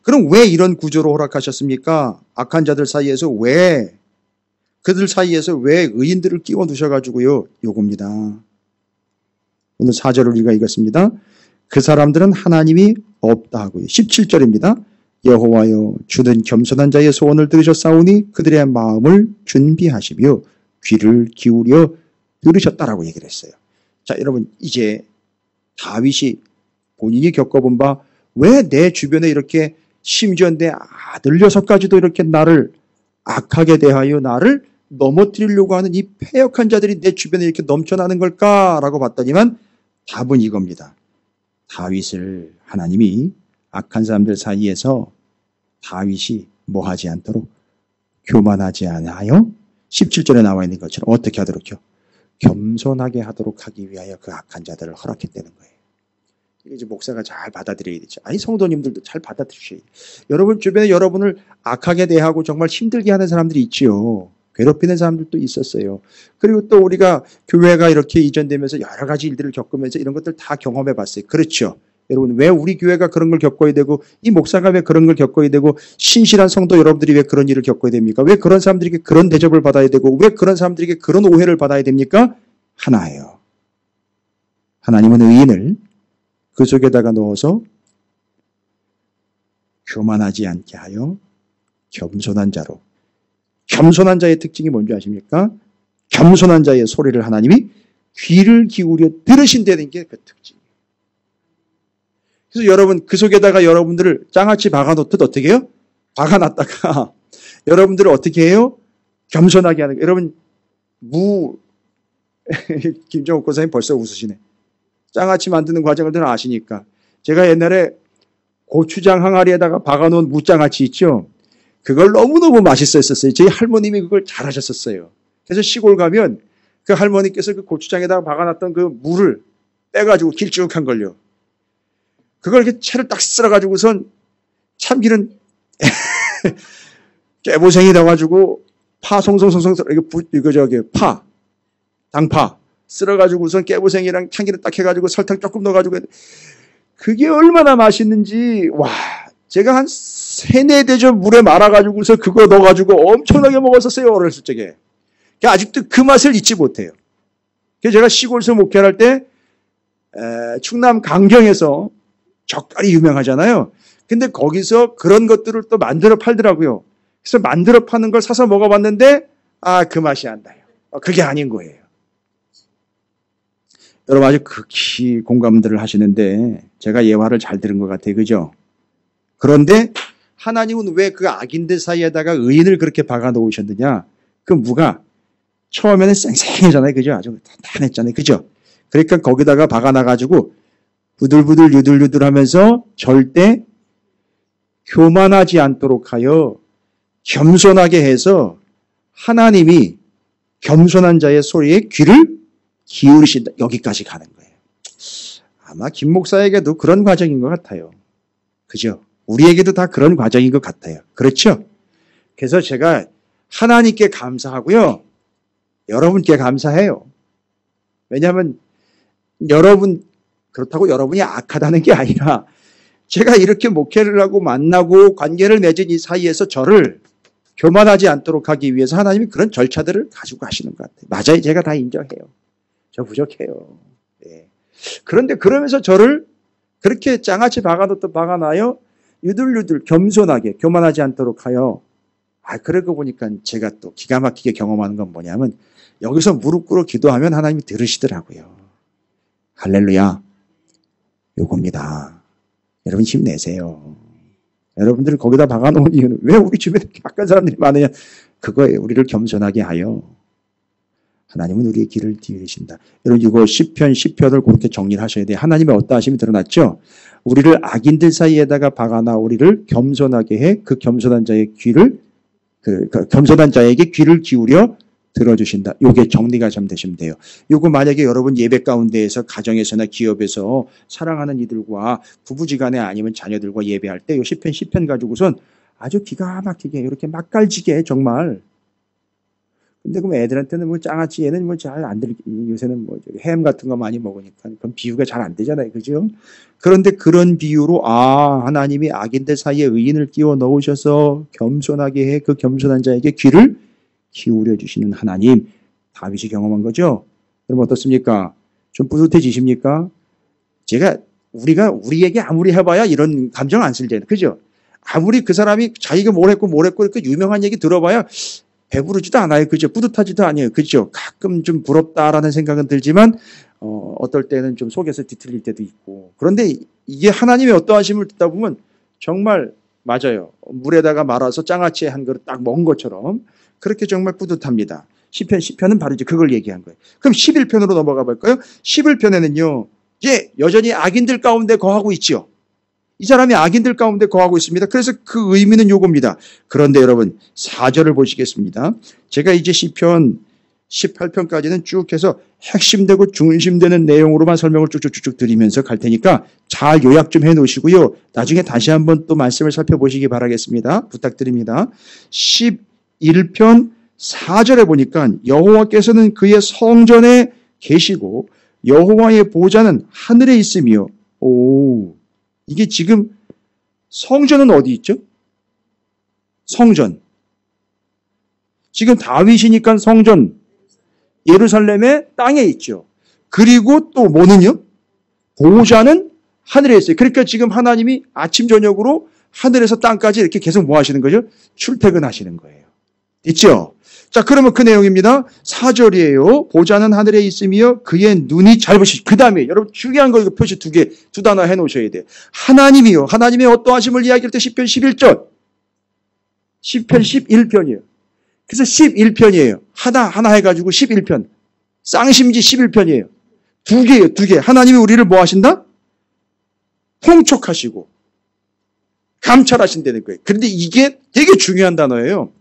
그럼 왜 이런 구조로 허락하셨습니까? 악한 자들 사이에서 왜, 그들 사이에서 왜 의인들을 끼워 두셔가지고요. 요겁니다. 오늘 4절을 우리가 읽었습니다. 그 사람들은 하나님이 없다 하고요. 17절입니다. 여호와여 주는 겸손한 자의 소원을 들으셨사오니 그들의 마음을 준비하시며 귀를 기울여 들으셨다라고 얘기를 했어요. 자, 여러분, 이제 다윗이 본인이 겪어본 바 왜 내 주변에 이렇게 심지어 내 아들 녀석까지도 이렇게 나를 악하게 대하여 나를 넘어뜨리려고 하는 이 패역한 자들이 내 주변에 이렇게 넘쳐나는 걸까라고 봤더니만 답은 이겁니다. 다윗을 하나님이 악한 사람들 사이에서 다윗이 뭐하지 않도록 교만하지 않아요? 17절에 나와 있는 것처럼 어떻게 하도록요? 겸손하게 하도록 하기 위하여 그 악한 자들을 허락했다는 거예요. 이게 이제 목사가 잘 받아들여야 되죠. 아니, 성도님들도 잘 받아들이셔야 돼요. 여러분 주변에 여러분을 악하게 대하고 정말 힘들게 하는 사람들이 있지요. 괴롭히는 사람들도 있었어요. 그리고 또 우리가 교회가 이렇게 이전되면서 여러 가지 일들을 겪으면서 이런 것들 다 경험해 봤어요. 그렇죠. 여러분, 왜 우리 교회가 그런 걸 겪어야 되고 이 목사가 왜 그런 걸 겪어야 되고 신실한 성도 여러분들이 왜 그런 일을 겪어야 됩니까? 왜 그런 사람들에게 그런 대접을 받아야 되고 왜 그런 사람들에게 그런 오해를 받아야 됩니까? 하나예요. 하나님은 의인을 그 속에다가 넣어서 교만하지 않게 하여 겸손한 자로. 겸손한 자의 특징이 뭔지 아십니까? 겸손한 자의 소리를 하나님이 귀를 기울여 들으신다는 게 그 특징이에요. 그래서 여러분, 그 속에다가 여러분들을 장아찌 박아놓듯 어떻게 해요? 박아놨다가 여러분들을 어떻게 해요? 겸손하게 하는 거예요. 여러분, 김정욱 권사님 벌써 웃으시네. 장아찌 만드는 과정을 다 아시니까. 제가 옛날에 고추장 항아리에다가 박아놓은 무장아찌 있죠? 그걸 너무너무 맛있었어요. 저희 할머님이 그걸 잘하셨었어요. 그래서 시골 가면 그 할머니께서 그 고추장에다가 박아놨던 그 무를 빼가지고 길쭉한 걸요. 그걸 이렇게 채를 딱 쓸어가지고선 참기름 깨보생이 넣어가지고 파 송송송송 당파 쓸어가지고선 깨보생이랑 참기름 딱 해가지고 설탕 조금 넣어가지고 그게 얼마나 맛있는지 와 제가 한 3-4대접 물에 말아가지고서 그거 넣어가지고 엄청나게 먹었었어요. 어렸을 적에. 아직도 그 맛을 잊지 못해요. 그래서 제가 시골에서 목회를 할 때 충남 강경에서 젓갈이 유명하잖아요. 근데 거기서 그런 것들을 또 만들어 팔더라고요. 그래서 만들어 파는 걸 사서 먹어봤는데 그 맛이 안 나요. 그게 아닌 거예요. 여러분 아주 극히 공감들을 하시는데 제가 예화를 잘 들은 것 같아요. 그죠? 그런데 하나님은 왜 그 악인들 사이에다가 의인을 그렇게 박아 놓으셨느냐? 그 무가 처음에는 쌩쌩하잖아요. 그죠? 아주 단단했잖아요. 그죠? 그러니까 거기다가 박아놔가지고 부들부들 유들유들 하면서 절대 교만하지 않도록 하여 겸손하게 해서 하나님이 겸손한 자의 소리에 귀를 기울이신다. 여기까지 가는 거예요. 아마 김 목사에게도 그런 과정인 것 같아요. 그죠? 우리에게도 다 그런 과정인 것 같아요. 그렇죠? 그래서 제가 하나님께 감사하고요. 여러분께 감사해요. 왜냐하면 그렇다고 여러분이 악하다는 게 아니라 제가 이렇게 목회를 하고 만나고 관계를 맺은 이 사이에서 저를 교만하지 않도록 하기 위해서 하나님이 그런 절차들을 가지고 가시는 것 같아요. 맞아요. 제가 다 인정해요. 저 부족해요. 네. 그런데 그러면서 저를 그렇게 장아찌 박아놓듯 박아놔요. 유들유들 겸손하게 교만하지 않도록 하여 그러고 보니까 제가 또 기가 막히게 경험하는 건 뭐냐면 여기서 무릎 꿇어 기도하면 하나님이 들으시더라고요. 할렐루야. 요겁니다. 여러분 힘내세요. 여러분들 거기다 박아놓은 이유는 왜 우리 주변에 이렇게 악한 사람들이 많으냐? 그거예요. 우리를 겸손하게 하여 하나님은 우리의 길을 기울이신다. 여러분 이거 시편 10편을 그렇게 정리를 하셔야 돼요. 하나님의 어떠하심이 드러났죠? 우리를 악인들 사이에다가 박아놔 우리를 겸손하게 해 그 겸손한 자의 귀를 겸손한 자에게 귀를 기울여 들어주신다. 요게 정리가 좀 되시면 돼요. 요거 만약에 여러분 예배 가운데에서 가정에서나 기업에서 사랑하는 이들과 부부지간에 아니면 자녀들과 예배할 때 요 시편 10편 가지고선 아주 기가 막히게 이렇게 맛깔지게 정말. 근데 그럼 애들한테는 뭐 장아찌 얘는 뭐 잘 안 들리, 요새는 뭐 햄 같은 거 많이 먹으니까 그럼 비유가 잘 안 되잖아요. 그죠? 그런데 그런 비유로 하나님이 악인들 사이에 의인을 끼워 넣으셔서 겸손하게 해 그 겸손한 자에게 귀를 기울여 주시는 하나님. 다윗이 경험한 거죠? 그럼 어떻습니까? 좀 뿌듯해지십니까? 우리가 우리에게 아무리 해봐야 이런 감정 안 쓸잖아요. 그죠? 아무리 그 사람이 자기가 뭘 했고 그 유명한 얘기 들어봐야 배부르지도 않아요. 그죠? 뿌듯하지도 않아요. 그죠? 가끔 좀 부럽다라는 생각은 들지만, 어떨 때는 좀 속에서 뒤틀릴 때도 있고. 그런데 이게 하나님의 어떠하심을 듣다 보면 정말 맞아요. 물에다가 말아서 장아찌 한 그릇 딱 먹은 것처럼 그렇게 정말 뿌듯합니다. 시편 10편은 바로 이제 그걸 얘기한 거예요. 그럼 11편으로 넘어가 볼까요? 11편에는요, 이제 여전히 악인들 가운데 거하고 있지요. 이 사람이 악인들 가운데 거하고 있습니다. 그래서 그 의미는 요겁니다. 그런데 여러분 4절을 보시겠습니다. 제가 이제 시편 18편까지는 쭉 해서 핵심되고 중심되는 내용으로만 설명을 쭉쭉쭉 드리면서 갈 테니까 잘 요약 좀 해놓으시고요. 나중에 다시 한번 또 말씀을 살펴보시기 바라겠습니다. 부탁드립니다. 11편 4절에 보니까 여호와께서는 그의 성전에 계시고 여호와의 보좌는 하늘에 있으며 이게 지금 성전은 어디 있죠? 성전. 지금 다윗이니까 성전 예루살렘의 땅에 있죠. 그리고 또 뭐는요? 보좌는 하늘에 있어요. 그러니까 지금 하나님이 아침 저녁으로 하늘에서 땅까지 이렇게 계속 뭐 하시는 거죠? 출퇴근하시는 거예요. 있죠? 자, 그러면 그 내용입니다. 4절이에요. 보좌는 하늘에 있으며 그의 눈이 짧으시. 그 다음에 여러분 중요한 거 이거 표시 두 단어 해놓으셔야 돼요. 하나님이요. 하나님의 어떠하심을 이야기할 때 시편 11절. 시편 11편이에요. 그래서 11편이에요. 하나 해가지고 11편. 쌍심지 11편이에요. 두 개. 하나님이 우리를 뭐 하신다? 통촉하시고 감찰하신다는 거예요. 그런데 이게 되게 중요한 단어예요.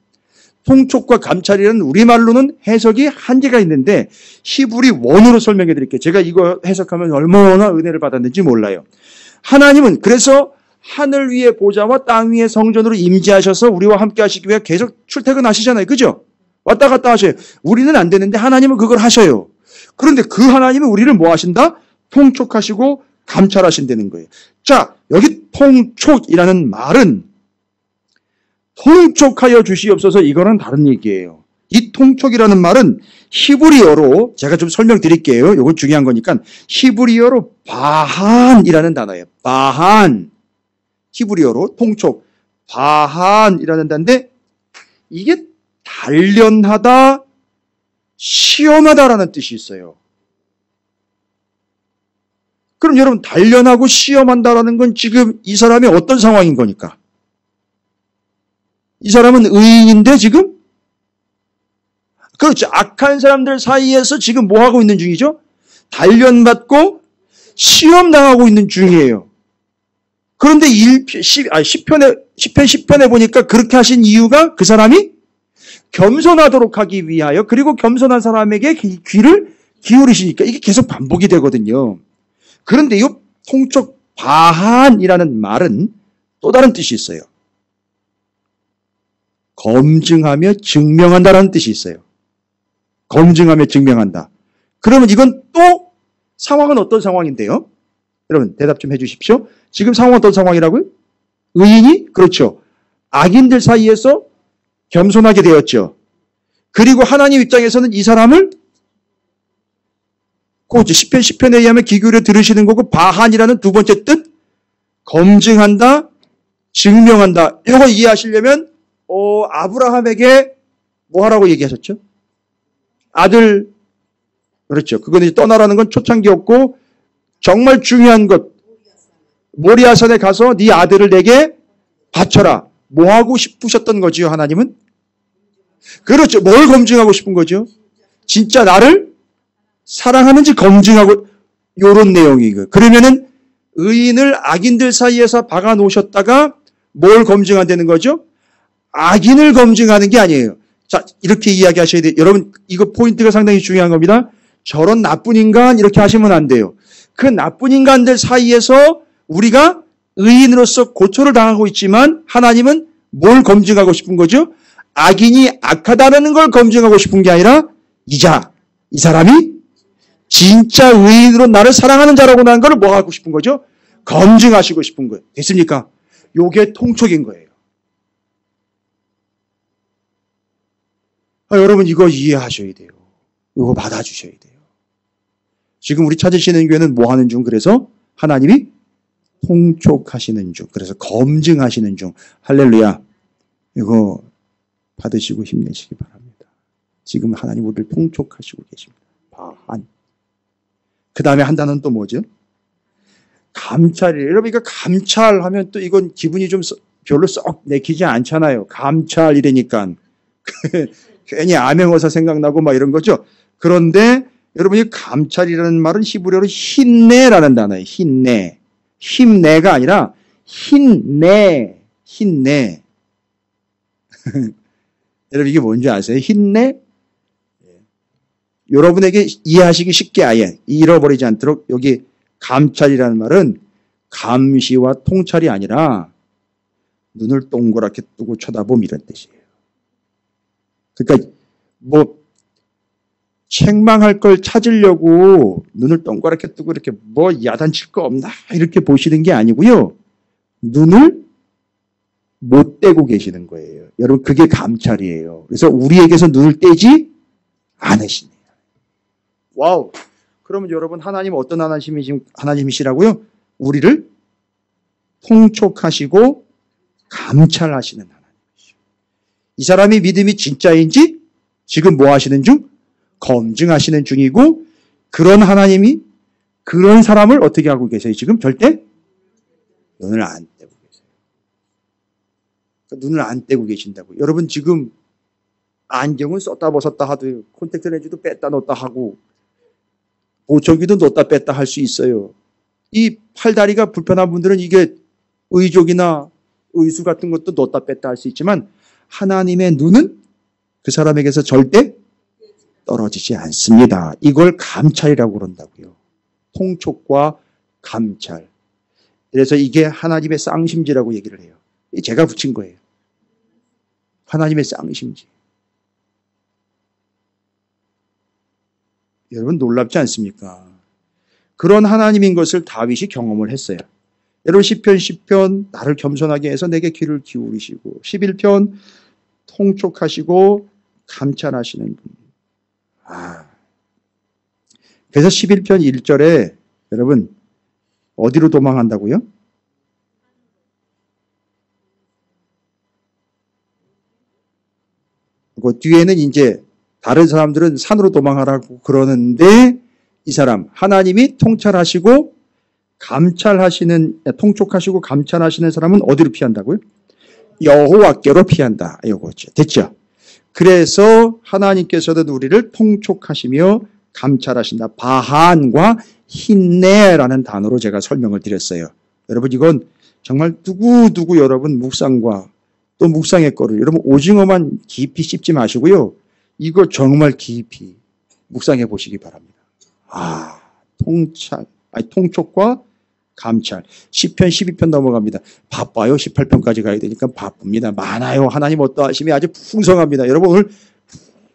통촉과 감찰이라는 우리말로는 해석이 한계가 있는데 히브리 원어로 설명해 드릴게요. 제가 이거 해석하면 얼마나 은혜를 받았는지 몰라요. 하나님은 그래서 하늘 위의 보좌와 땅 위의 성전으로 임재하셔서 우리와 함께 하시기 위해 계속 출퇴근하시잖아요. 그죠? 왔다 갔다 하셔요. 우리는 안 되는데 하나님은 그걸 하셔요. 그런데 그 하나님은 우리를 뭐 하신다? 통촉하시고 감찰하신다는 거예요. 자, 여기 통촉이라는 말은 통촉하여 주시옵소서 이거는 다른 얘기예요. 이 통촉이라는 말은 히브리어로 제가 좀 설명드릴게요. 이건 중요한 거니까 히브리어로 바한이라는 단어예요. 바한. 히브리어로 통촉. 바한이라는 단어인데 이게 단련하다, 시험하다라는 뜻이 있어요. 그럼 여러분 단련하고 시험한다라는 건 지금 이 사람이 어떤 상황인 거니까? 이 사람은 의인인데 지금? 그렇죠. 악한 사람들 사이에서 지금 뭐 하고 있는 중이죠? 단련받고 시험당하고 있는 중이에요. 그런데 10편 10편에 보니까 그렇게 하신 이유가 그 사람이 겸손하도록 하기 위하여 그리고 겸손한 사람에게 귀를 기울이시니까 이게 계속 반복이 되거든요. 그런데 이 통촉 바한이라는 말은 또 다른 뜻이 있어요. 검증하며 증명한다라는 뜻이 있어요. 검증하며 증명한다. 그러면 이건 또 상황은 어떤 상황인데요? 여러분 대답 좀 해주십시오. 지금 상황은 어떤 상황이라고요? 의인이? 그렇죠. 악인들 사이에서 겸손하게 되었죠. 그리고 하나님 입장에서는 이 사람을 그 10편에 의하면 귀 기울여 들으시는 거고 바한이라는 두 번째 뜻 검증한다, 증명한다. 이거 이해하시려면 아브라함에게 뭐 하라고 얘기하셨죠? 아들, 그렇죠. 그건 이제 떠나라는 건 초창기였고 정말 중요한 것 모리아산에 가서 네 아들을 내게 바쳐라. 뭐 하고 싶으셨던 거지요, 하나님은? 그렇죠. 뭘 검증하고 싶은 거죠? 진짜 나를 사랑하는지 검증하고, 요런 내용이고. 그러면은 의인을 악인들 사이에서 박아 놓으셨다가 뭘 검증한다는 거죠? 악인을 검증하는 게 아니에요. 자, 이렇게 이야기하셔야 돼요. 여러분, 이거 포인트가 상당히 중요한 겁니다. 저런 나쁜 인간 이렇게 하시면 안 돼요. 그 나쁜 인간들 사이에서 우리가 의인으로서 고초를 당하고 있지만 하나님은 뭘 검증하고 싶은 거죠? 악인이 악하다는 걸 검증하고 싶은 게 아니라 이 사람이 진짜 의인으로 나를 사랑하는 자라고 하는 걸 뭐 하고 싶은 거죠? 검증하시고 싶은 거예요. 됐습니까? 요게 통촉인 거예요. 여러분 이거 이해하셔야 돼요. 이거 받아주셔야 돼요. 지금 우리 찾으시는 교회는 뭐 하는 중? 그래서 하나님이 통촉하시는 중. 그래서 검증하시는 중. 할렐루야. 이거 받으시고 힘내시기 바랍니다. 지금 하나님 우리를 통촉하시고 계십니다. 바한. 그 다음에 한 단어는 또 뭐죠? 감찰이에요. 여러분 이거 감찰하면 또 이건 기분이 좀 별로 썩 내키지 않잖아요. 감찰이라니까. 괜히 암행어사 생각나고 막 이런 거죠. 그런데 여러분이 감찰이라는 말은 히브리어로 힘내라는 단어예요. 힘내. 힘내가 아니라 힘내. 힘내. 여러분 이게 뭔지 아세요? 힘내? 여러분에게 이해하시기 쉽게 아예 잃어버리지 않도록 여기 감찰이라는 말은 감시와 통찰이 아니라 눈을 동그랗게 뜨고 쳐다봄 이런 뜻이에요. 그러니까 뭐 책망할 걸 찾으려고 눈을 동그랗게 뜨고 이렇게 뭐 야단칠 거 없나 이렇게 보시는 게 아니고요. 눈을 못 떼고 계시는 거예요. 여러분 그게 감찰이에요. 그래서 우리에게서 눈을 떼지 않으시네요. 와우. 그러면 여러분 하나님 어떤 하나님이시라고요? 우리를 통촉하시고 감찰하시는 하나님이시죠. 이 사람이 믿음이 진짜인지 지금 뭐 하시는 중? 검증하시는 중이고 그런 하나님이 그런 사람을 어떻게 하고 계세요? 지금 절대 눈을 안 떼고 계세요. 그러니까 눈을 안 떼고 계신다고. 여러분 지금 안경을 썼다 벗었다 하도 콘택트 렌즈도 뺐다 넣었다 하고 보청기도 넣었다 뺐다 할 수 있어요. 이 팔다리가 불편한 분들은 이게 의족이나 의수 같은 것도 넣었다 뺐다 할 수 있지만 하나님의 눈은 그 사람에게서 절대 떨어지지 않습니다. 이걸 감찰이라고 그런다고요. 통촉과 감찰. 그래서 이게 하나님의 쌍심지라고 얘기를 해요. 제가 붙인 거예요. 하나님의 쌍심지. 여러분 놀랍지 않습니까? 그런 하나님인 것을 다윗이 경험을 했어요. 여러분 10편 나를 겸손하게 해서 내게 귀를 기울이시고 11편 통촉하시고 감찰하시는 분. 그래서 11편 1절에 여러분 어디로 도망한다고요? 그 뒤에는 이제 다른 사람들은 산으로 도망하라고 그러는데 이 사람 하나님이 통찰하시고 감찰하시는 통촉하시고 감찰하시는 사람은 어디로 피한다고요? 여호와께로 피한다. 이거죠. 됐죠? 그래서 하나님께서는 우리를 통촉하시며 감찰하신다. 바한과 힘내라는 단어로 제가 설명을 드렸어요. 여러분 이건 정말 누구 여러분 묵상과 또 묵상의 거를 여러분 오징어만 깊이 씹지 마시고요. 이거 정말 깊이 묵상해 보시기 바랍니다. 통촉과 감찰. 10편, 12편 넘어갑니다. 바빠요. 18편까지 가야 되니까 바쁩니다. 많아요. 하나님 어떠하심이 아주 풍성합니다. 여러분 오늘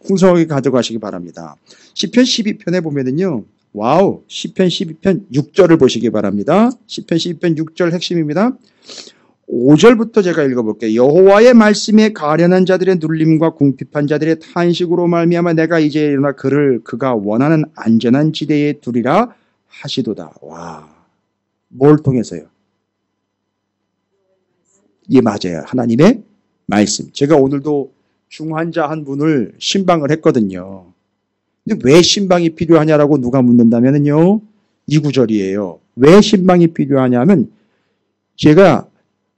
풍성하게 가져가시기 바랍니다. 10편, 12편에 보면은요. 와우. 10편, 12편 6절을 보시기 바랍니다. 10편, 12편 6절 핵심입니다. 5절부터 제가 읽어볼게요. 여호와의 말씀에 가련한 자들의 눌림과 궁핍한 자들의 탄식으로 말미암아 내가 이제 일어나 그가 원하는 안전한 지대에 두리라 하시도다. 와, 뭘 통해서요? 예, 맞아요. 하나님의 말씀. 제가 오늘도 중환자 한 분을 신방을 했거든요. 근데 왜 신방이 필요하냐라고 누가 묻는다면요, 이 구절이에요. 왜 신방이 필요하냐면 제가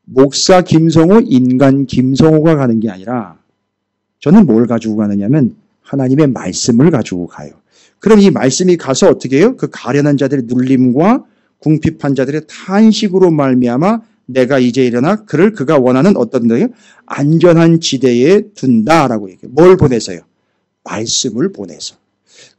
목사 김성호, 인간 김성호가 가는 게 아니라 저는 뭘 가지고 가느냐면 하나님의 말씀을 가지고 가요. 그럼 이 말씀이 가서 어떻게 해요? 그 가련한 자들의 눌림과 궁핍한 자들의 탄식으로 말미암아 내가 이제 일어나 그를 그가 원하는 어떤 데요? 안전한 지대에 둔다라고 얘기해요. 뭘 보내서요? 말씀을 보내서.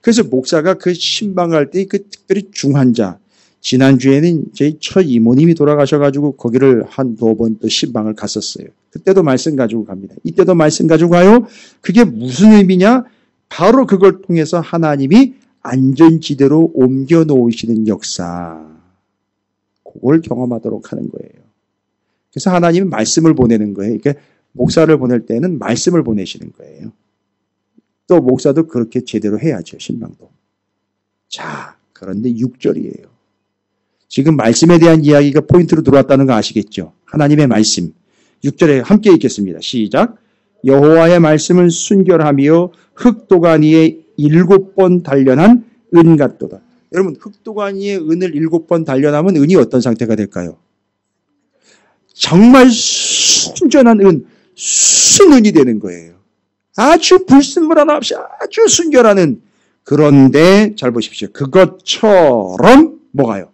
그래서 목사가 그 신방할 때 그 특별히 중환자, 지난주에는 제 첫 이모님이 돌아가셔가지고 거기를 한 두 번 또 신방을 갔었어요. 그때도 말씀 가지고 갑니다. 이때도 말씀 가지고 가요. 그게 무슨 의미냐? 바로 그걸 통해서 하나님이 안전지대로 옮겨 놓으시는 역사. 그걸 경험하도록 하는 거예요. 그래서 하나님은 말씀을 보내는 거예요. 그러니까 목사를 보낼 때는 말씀을 보내시는 거예요. 또 목사도 그렇게 제대로 해야죠. 신방도. 자, 그런데 6절이에요. 지금 말씀에 대한 이야기가 포인트로 들어왔다는 거 아시겠죠? 하나님의 말씀. 6절에 함께 읽겠습니다. 시작. 여호와의 말씀은 순결하며 흑도가니에 7번 단련한 은 같도다. 여러분, 흑도가니에 은을 7번 단련하면 은이 어떤 상태가 될까요? 정말 순전한 은, 순은이 되는 거예요. 아주 불순물 하나 없이 아주 순결한 은. 그런데 잘 보십시오. 그것처럼 뭐가요?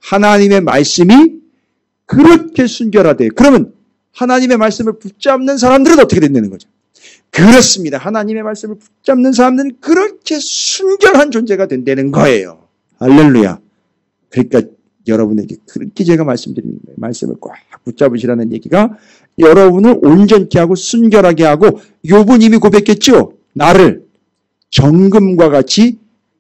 하나님의 말씀이 그렇게 순결하대요. 그러면 하나님의 말씀을 붙잡는 사람들은 어떻게 된다는 거죠? 그렇습니다. 하나님의 말씀을 붙잡는 사람들은 그렇게 순결한 존재가 된다는 거예요. 할렐루야. 그러니까 여러분에게 그렇게 제가 말씀드리는 거예요. 말씀을 꽉 붙잡으시라는 얘기가 여러분을 온전케 하고 순결하게 하고 욥은 이미 고백했죠. 나를 정금과 같이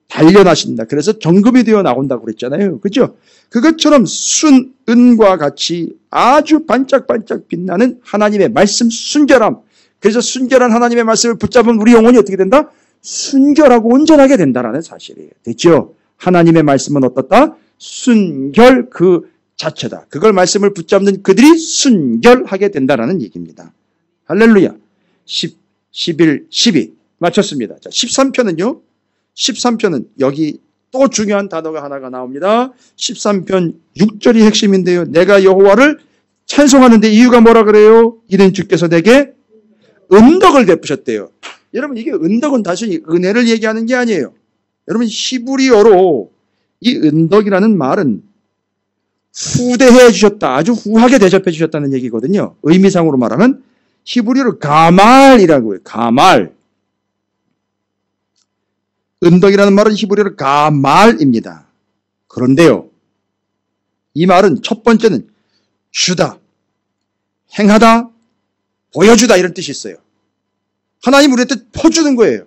단련하신다. 그래서 정금이 되어 나온다고 그랬잖아요. 그렇죠? 그것처럼 순은과 같이 아주 반짝반짝 빛나는 하나님의 말씀 순결함. 그래서 순결한 하나님의 말씀을 붙잡은 우리 영혼이 어떻게 된다? 순결하고 온전하게 된다라는 사실이에요. 됐죠? 하나님의 말씀은 어떻다? 순결 그 자체다. 그걸 말씀을 붙잡는 그들이 순결하게 된다라는 얘기입니다. 할렐루야. 10, 11, 12 맞췄습니다. 자, 13편은요. 13편은 여기 또 중요한 단어가 하나가 나옵니다. 13편 6절이 핵심인데요. 내가 여호와를 찬송하는데 이유가 뭐라 그래요? 이는 주께서 내게 은덕을 베푸셨대요. 여러분 이게 은덕은 단순히 은혜를 얘기하는 게 아니에요. 여러분 히브리어로 이 은덕이라는 말은 후대해 주셨다. 아주 후하게 대접해 주셨다는 얘기거든요. 의미상으로 말하면 히브리어로 가말이라고 해요. 가말. 은덕이라는 말은 히브리어로 가말입니다. 그런데요. 이 말은 첫 번째는 주다, 행하다, 보여주다 이런 뜻이 있어요. 하나님 우리한테 퍼주는 거예요.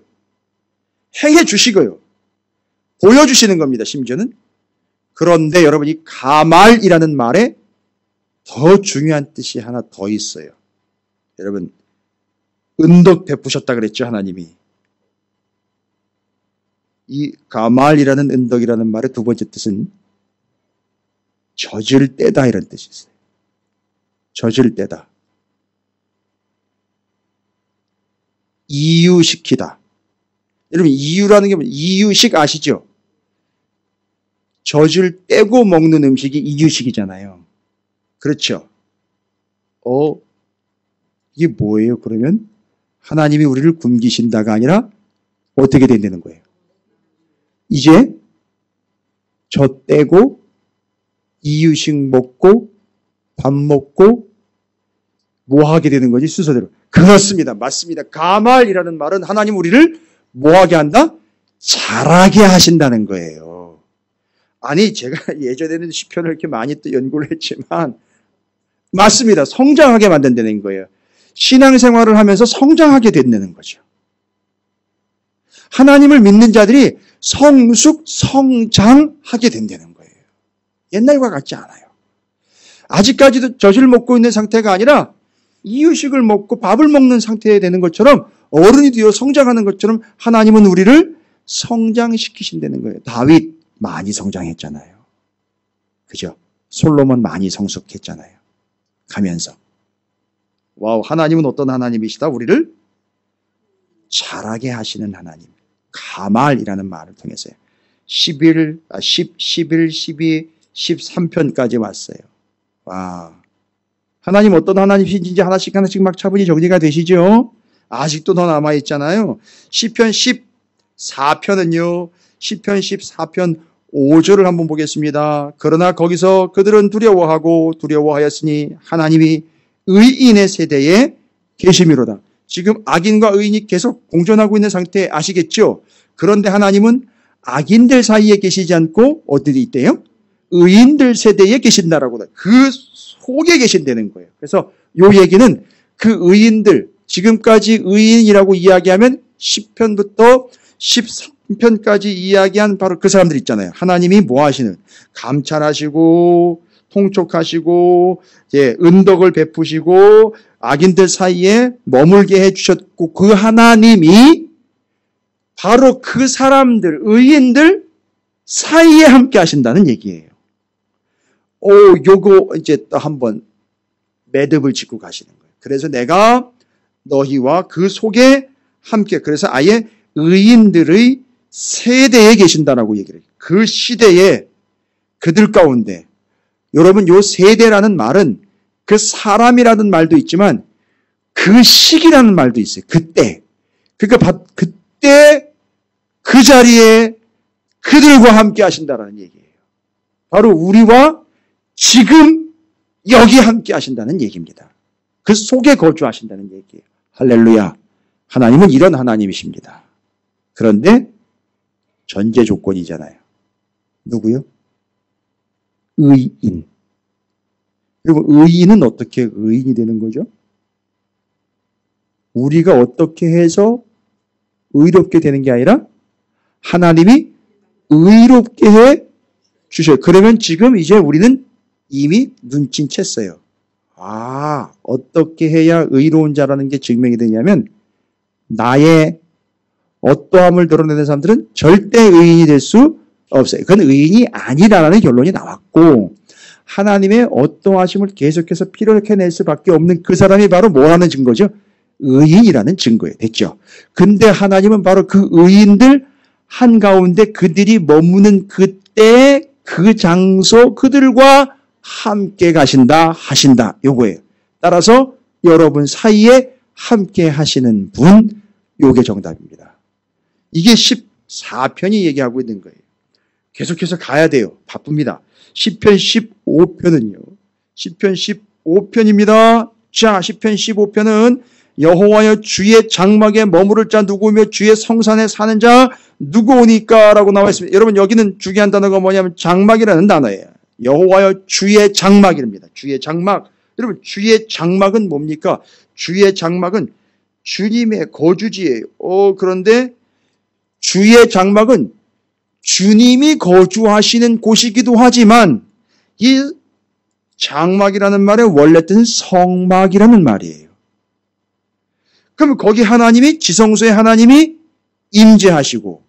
행해 주시고요. 보여주시는 겁니다. 심지어는. 그런데 여러분 이 가말이라는 말에 더 중요한 뜻이 하나 더 있어요. 여러분 은덕 베푸셨다 그랬죠. 하나님이. 이 가말이라는 은덕이라는 말의 두 번째 뜻은 젖을 떼다 이런 뜻이 있어요. 젖을 떼다. 이유시키다. 여러분 이유라는 게 이유식 아시죠? 젖을 떼고 먹는 음식이 이유식이잖아요. 그렇죠? 이게 뭐예요? 그러면 하나님이 우리를 굶기신다가 아니라 어떻게 된다는 거예요? 이제 젖 떼고 이유식 먹고 밥 먹고 뭐 하게 되는 거지? 순서대로. 그렇습니다. 맞습니다. 가말이라는 말은 하나님 우리를 뭐 하게 한다? 자라게 하신다는 거예요. 아니 제가 예전에는 시편을 이렇게 많이 또 연구를 했지만 맞습니다. 성장하게 만든다는 거예요. 신앙생활을 하면서 성장하게 된다는 거죠. 하나님을 믿는 자들이 성숙, 성장하게 된다는 거예요. 옛날과 같지 않아요. 아직까지도 젖을 먹고 있는 상태가 아니라 이유식을 먹고 밥을 먹는 상태에 되는 것처럼 어른이 되어 성장하는 것처럼 하나님은 우리를 성장시키신다는 거예요. 다윗 많이 성장했잖아요. 그죠? 솔로몬 많이 성숙했잖아요. 가면서. 와우, 하나님은 어떤 하나님이시다? 우리를 자라게 하시는 하나님. 가말이라는 말을 통해서요. 11, 12, 13편까지 왔어요. 와, 하나님 어떤 하나님이신지 하나씩 막 차분히 정리가 되시죠? 아직도 더 남아있잖아요. 시편 14편은요. 시편 14편 5절을 한번 보겠습니다. 그러나 거기서 그들은 두려워하였으니 하나님이 의인의 세대에 계심이로다. 지금 악인과 의인이 계속 공존하고 있는 상태 아시겠죠? 그런데 하나님은 악인들 사이에 계시지 않고 어디 있대요? 의인들 세대에 계신다라고. 그 속에 계신다는 거예요. 그래서 이 얘기는 그 의인들, 지금까지 의인이라고 이야기하면 10편부터 13편까지 이야기한 바로 그 사람들 있잖아요. 하나님이 뭐 하시는? 감찰하시고 통촉하시고 은덕을 베푸시고 악인들 사이에 머물게 해주셨고 그 하나님이 바로 그 사람들, 의인들 사이에 함께 하신다는 얘기예요. 요거 이제 또 한번 매듭을 짓고 가시는 거예요. 그래서 내가 너희와 그 속에 함께, 그래서 아예 의인들의 세대에 계신다라고 얘기를 해요. 그 시대에 그들 가운데, 여러분 요 세대라는 말은 그 사람이라는 말도 있지만 그 시기라는 말도 있어요. 그때. 그러니까 그때 그 자리에 그들과 함께 하신다라는 얘기예요. 바로 우리와 지금 여기 함께 하신다는 얘기입니다. 그 속에 거주하신다는 얘기예요. 할렐루야. 하나님은 이런 하나님이십니다. 그런데 전제 조건이잖아요. 누구요? 의인. 그리고 의인은 어떻게 의인이 되는 거죠? 우리가 어떻게 해서 의롭게 되는 게 아니라 하나님이 의롭게 해 주셔요. 그러면 지금 이제 우리는 이미 눈치챘어요. 어떻게 해야 의로운 자라는 게 증명이 되냐면 나의 어떠함을 드러내는 사람들은 절대 의인이 될 수 없어요. 그건 의인이 아니라는 결론이 나왔고 하나님의 어떠하심을 계속해서 피력해낼 수밖에 없는 그 사람이 바로 뭐라는 증거죠? 의인이라는 증거예요. 됐죠? 근데 하나님은 바로 그 의인들 한가운데 그들이 머무는 그때 그 장소 그들과 함께 가신다 하신다 요거예요. 따라서 여러분 사이에 함께 하시는 분 요게 정답입니다. 이게 14편이 얘기하고 있는 거예요. 계속해서 가야 돼요. 바쁩니다. 시편 15편은요. 시편 15편입니다. 자, 시편 15편은 여호와여 주의 장막에 머무를 자 누구며 주의 성산에 사는 자 누구오니까 라고 나와 있습니다. 여러분 여기는 주기한 단어가 뭐냐면 장막이라는 단어예요. 여호와여 주의 장막입니다. 주의 장막. 여러분 주의 장막은 뭡니까? 주의 장막은 주님의 거주지예요. 그런데 주의 장막은 주님이 거주하시는 곳이기도 하지만 이 장막이라는 말의 원래 뜻은 성막이라는 말이에요. 그럼 거기 하나님이 지성소에 하나님이 임재하시고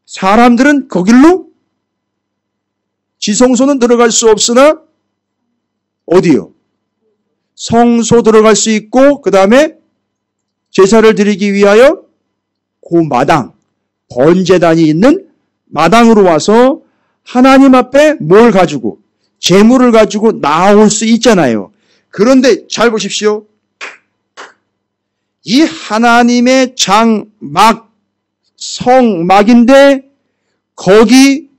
사람들은 거길로 지성소는 들어갈 수 없으나 어디요? 성소 들어갈 수 있고 그 다음에 제사를 드리기 위하여 그 마당, 번제단이 있는 마당으로 와서 하나님 앞에 뭘 가지고 제물을 가지고 나올 수 있잖아요. 그런데 잘 보십시오. 이 하나님의 장막, 성막인데 거기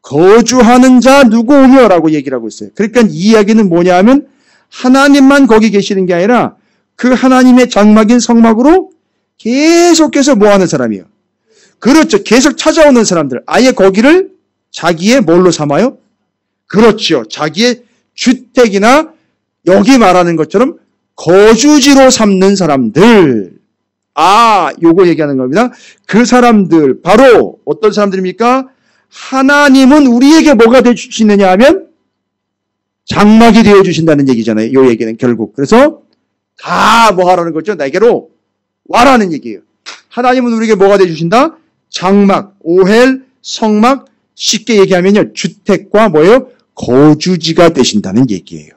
거주하는 자 누구 오며라고 얘기를 하고 있어요. 그러니까 이 이야기는 뭐냐 하면 하나님만 거기 계시는 게 아니라 그 하나님의 장막인 성막으로 계속해서 뭐하는 사람이에요. 그렇죠. 계속 찾아오는 사람들. 아예 거기를 자기의 뭘로 삼아요? 그렇죠. 자기의 주택이나 여기 말하는 것처럼 거주지로 삼는 사람들. 요거 얘기하는 겁니다. 그 사람들, 바로 어떤 사람들입니까? 하나님은 우리에게 뭐가 되어주시느냐 하면 장막이 되어주신다는 얘기잖아요. 요 얘기는 결국. 그래서 다 뭐 하라는 거죠? 내게로 와라는 얘기예요. 하나님은 우리에게 뭐가 되어주신다? 장막, 오헬, 성막, 쉽게 얘기하면요. 주택과 뭐예요? 거주지가 되신다는 얘기예요.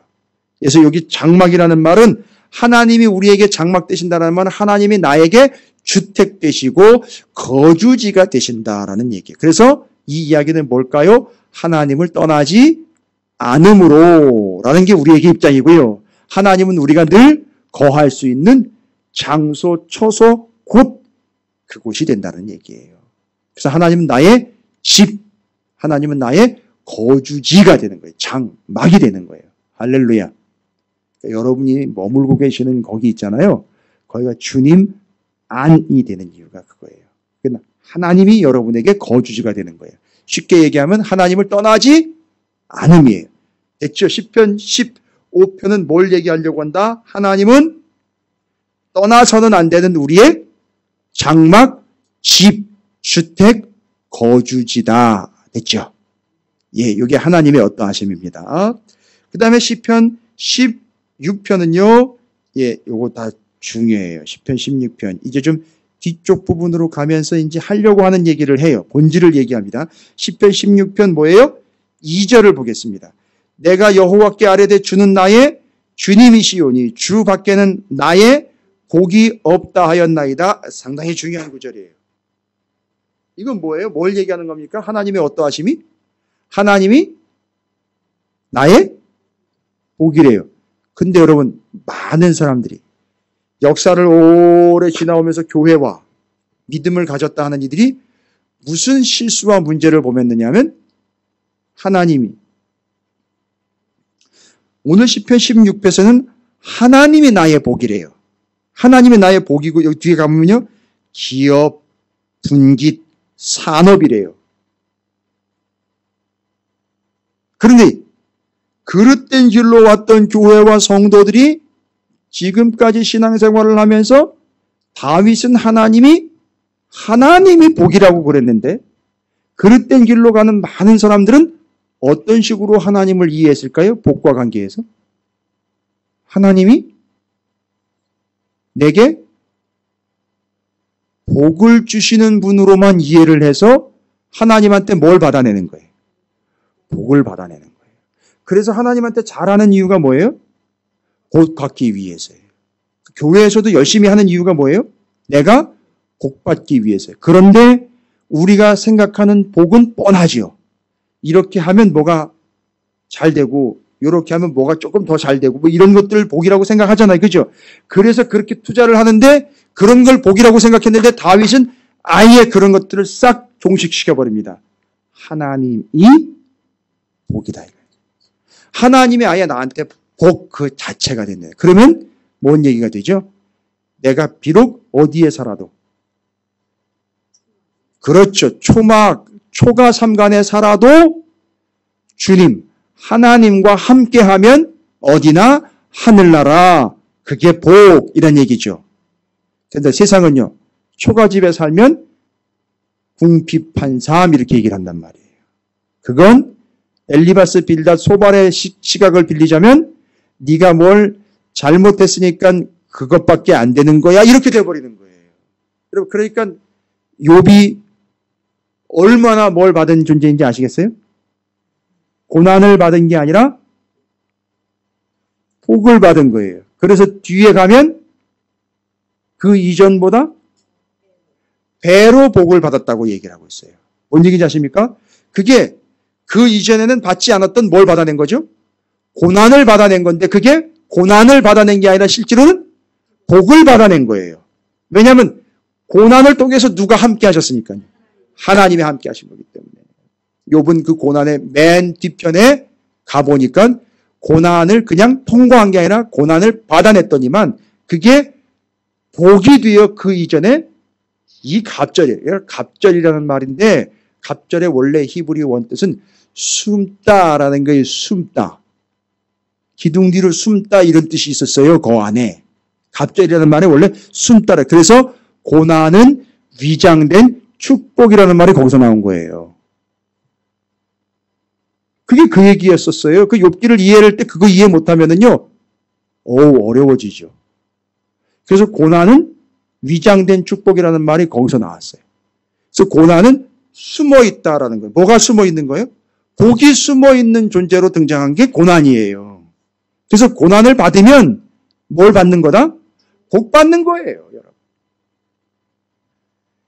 그래서 여기 장막이라는 말은 하나님이 우리에게 장막 되신다는 말은 하나님이 나에게 주택 되시고 거주지가 되신다라는 얘기예요. 그래서 이 이야기는 뭘까요? 하나님을 떠나지 않음으로라는 게 우리에게 입장이고요. 하나님은 우리가 늘 거할 수 있는 장소, 처소, 곳, 그곳이 된다는 얘기예요. 그래서 하나님은 나의 집, 하나님은 나의 거주지가 되는 거예요. 장막이 되는 거예요. 할렐루야. 그러니까 여러분이 머물고 계시는 거기 있잖아요. 거기가 주님 안이 되는 이유가 그거예요. 그러니까 하나님이 여러분에게 거주지가 되는 거예요. 쉽게 얘기하면 하나님을 떠나지 않음이에요. 됐죠? 시편 15편은 뭘 얘기하려고 한다? 하나님은 떠나서는 안 되는 우리의 장막, 집, 주택, 거주지다. 됐죠? 예, 이게 하나님의 어떠하심입니다. 그 다음에 시편 16편은요, 예, 요거 다 중요해요. 시편 16편. 이제 좀 뒤쪽 부분으로 가면서 이제 하려고 하는 얘기를 해요. 본질을 얘기합니다. 시편 16편 뭐예요? 2절을 보겠습니다. 내가 여호와께 아뢰되 주는 나의 주님이시오니 주 밖에는 나의 복이 없다 하였나이다. 상당히 중요한 구절이에요. 이건 뭐예요? 뭘 얘기하는 겁니까? 하나님의 어떠하심이? 하나님이 나의 복이래요. 근데 여러분, 많은 사람들이 역사를 오래 지나오면서 교회와 믿음을 가졌다 하는 이들이 무슨 실수와 문제를 범했느냐 하면 하나님이 오늘 시편 16편에서는 하나님이 나의 복이래요. 하나님이 나의 복이고 여기 뒤에 가면요. 기업, 분깃, 산업이래요. 그런데 그릇된 길로 왔던 교회와 성도들이 지금까지 신앙생활을 하면서 다윗은 하나님이 복이라고 그랬는데 그릇된 길로 가는 많은 사람들은 어떤 식으로 하나님을 이해했을까요? 복과 관계에서. 하나님이 내게 복을 주시는 분으로만 이해를 해서 하나님한테 뭘 받아내는 거예요? 복을 받아내는 거예요. 그래서 하나님한테 잘하는 이유가 뭐예요? 복 받기 위해서예요. 교회에서도 열심히 하는 이유가 뭐예요? 내가 복 받기 위해서예요. 그런데 우리가 생각하는 복은 뻔하지요. 이렇게 하면 뭐가 잘 되고 이렇게 하면 뭐가 조금 더 잘 되고 뭐 이런 것들을 복이라고 생각하잖아요. 그죠? 그래서 그렇게 투자를 하는데 그런 걸 복이라고 생각했는데 다윗은 아예 그런 것들을 싹 종식시켜버립니다. 하나님이 복이다. 하나님이 아예 나한테 복 그 자체가 됐네요. 그러면 뭔 얘기가 되죠? 내가 비록 어디에 살아도 그렇죠. 초가 삼간에 살아도 주님, 하나님과 함께하면 어디나 하늘나라. 그게 복 이런 얘기죠. 그런데 세상은요. 초가집에 살면 궁핍한삼 이렇게 얘기를 한단 말이에요. 그건 엘리바스 빌닷 소발의 시각을 빌리자면 네가 뭘 잘못했으니까 그것밖에 안 되는 거야 이렇게 돼버리는 거예요. 여러분 그러니까 욥이 얼마나 뭘 받은 존재인지 아시겠어요? 고난을 받은 게 아니라 복을 받은 거예요. 그래서 뒤에 가면 그 이전보다 배로 복을 받았다고 얘기를 하고 있어요. 뭔 얘기인지 아십니까? 그게 그 이전에는 받지 않았던 뭘 받아낸 거죠? 고난을 받아낸 건데 그게 고난을 받아낸 게 아니라 실제로는 복을 받아낸 거예요. 왜냐하면 고난을 통해서 누가 함께 하셨으니까요. 하나님이 함께 하신 거기 때문에. 욥은 그 고난의 맨 뒤편에 가보니까 고난을 그냥 통과한 게 아니라 고난을 받아냈더니만 그게 복이 되어 그 이전에 이 갑절이에요. 갑절이라는 말인데 갑절의 원래 히브리 원뜻은 숨다라는 거예요. 숨다. 기둥 뒤로 숨다 이런 뜻이 있었어요. 그 안에. 갑절이라는 말이 원래 숨다라. 그래서 고난은 위장된 축복이라는 말이 거기서 나온 거예요. 그게 그 얘기였었어요. 그 욥기를 이해할 때 그거 이해 못하면은요, 어려워지죠. 그래서 고난은 위장된 축복이라는 말이 거기서 나왔어요. 그래서 고난은 숨어 있다라는 거예요. 뭐가 숨어 있는 거예요? 복이 숨어 있는 존재로 등장한 게 고난이에요. 그래서 고난을 받으면 뭘 받는 거다? 복 받는 거예요, 여러분.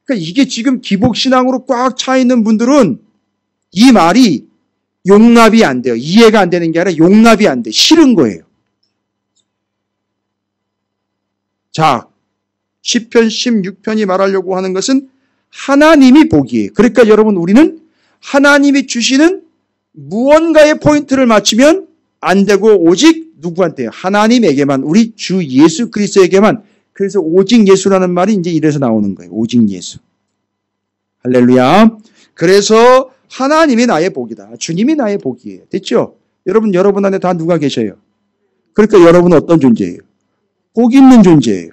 그러니까 이게 지금 기복신앙으로 꽉 차 있는 분들은 이 말이 용납이 안 돼요. 이해가 안 되는 게 아니라 용납이 안 돼. 싫은 거예요. 자, 시편 16편이 말하려고 하는 것은 하나님이 복이에요. 그러니까 여러분 우리는 하나님이 주시는 무언가의 포인트를 맞추면 안 되고 오직 누구한테요? 하나님에게만, 우리 주 예수 그리스도에게만. 그래서 오직 예수라는 말이 이제 이래서 나오는 거예요. 오직 예수. 할렐루야. 그래서 하나님이 나의 복이다. 주님이 나의 복이에요. 됐죠? 여러분 안에 다 누가 계셔요? 그러니까 여러분은 어떤 존재예요? 복 있는 존재예요.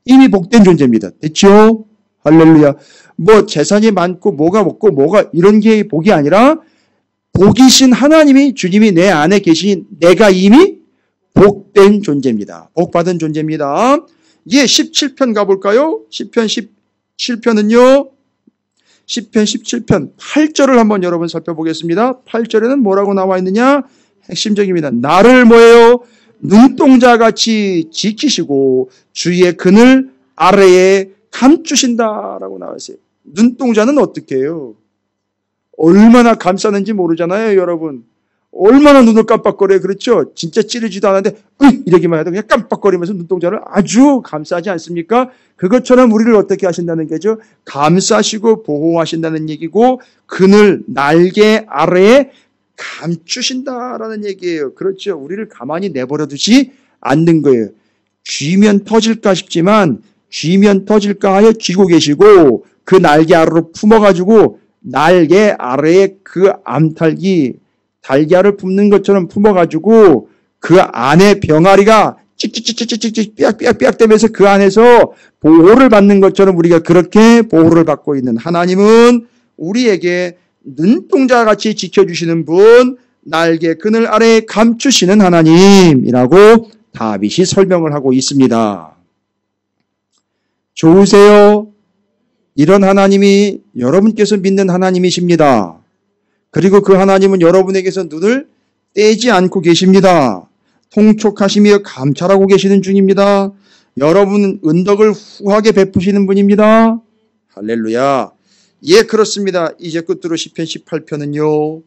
이미 복된 존재입니다. 됐죠? 할렐루야. 뭐 재산이 많고 뭐가 먹고 뭐가 이런 게 복이 아니라 복이신 하나님이, 주님이 내 안에 계신 내가 이미 복된 존재입니다. 복받은 존재입니다. 예, 17편 가볼까요? 시편 17편은요. 시편 17편 8절을 한번 여러분 살펴보겠습니다. 8절에는 뭐라고 나와 있느냐? 핵심적입니다. 나를 뭐예요? 눈동자같이 지키시고 주의 그늘 아래에 감추신다라고 나와 있어요. 눈동자는 어떻게 해요? 얼마나 감싸는지 모르잖아요, 여러분. 얼마나 눈을 깜빡거려요. 그렇죠? 진짜 찌르지도 않았는데 이러기만 해도 그냥 깜빡거리면서 눈동자를 아주 감싸지 않습니까? 그것처럼 우리를 어떻게 하신다는 게죠? 감싸시고 보호하신다는 얘기고 그늘 날개 아래에 감추신다라는 얘기예요. 그렇죠? 우리를 가만히 내버려 두지 않는 거예요. 쥐면 터질까 싶지만 쥐면 터질까 하여 쥐고 계시고 그 날개 아래로 품어가지고 날개 아래에 그 암탉이 달걀을 품는 것처럼 품어가지고 그 안에 병아리가 찍찍찍찍찍찍 삐약삐약삐약 되면서 그 안에서 보호를 받는 것처럼 우리가 그렇게 보호를 받고 있는 하나님은 우리에게 눈동자같이 지켜주시는 분, 날개 그늘 아래에 감추시는 하나님이라고 다윗이 설명을 하고 있습니다. 좋으세요? 이런 하나님이 여러분께서 믿는 하나님이십니다. 그리고 그 하나님은 여러분에게서 눈을 떼지 않고 계십니다. 통촉하시며 감찰하고 계시는 중입니다. 여러분 은덕을 후하게 베푸시는 분입니다. 할렐루야. 예, 그렇습니다. 이제 끝으로 시편 18편은요.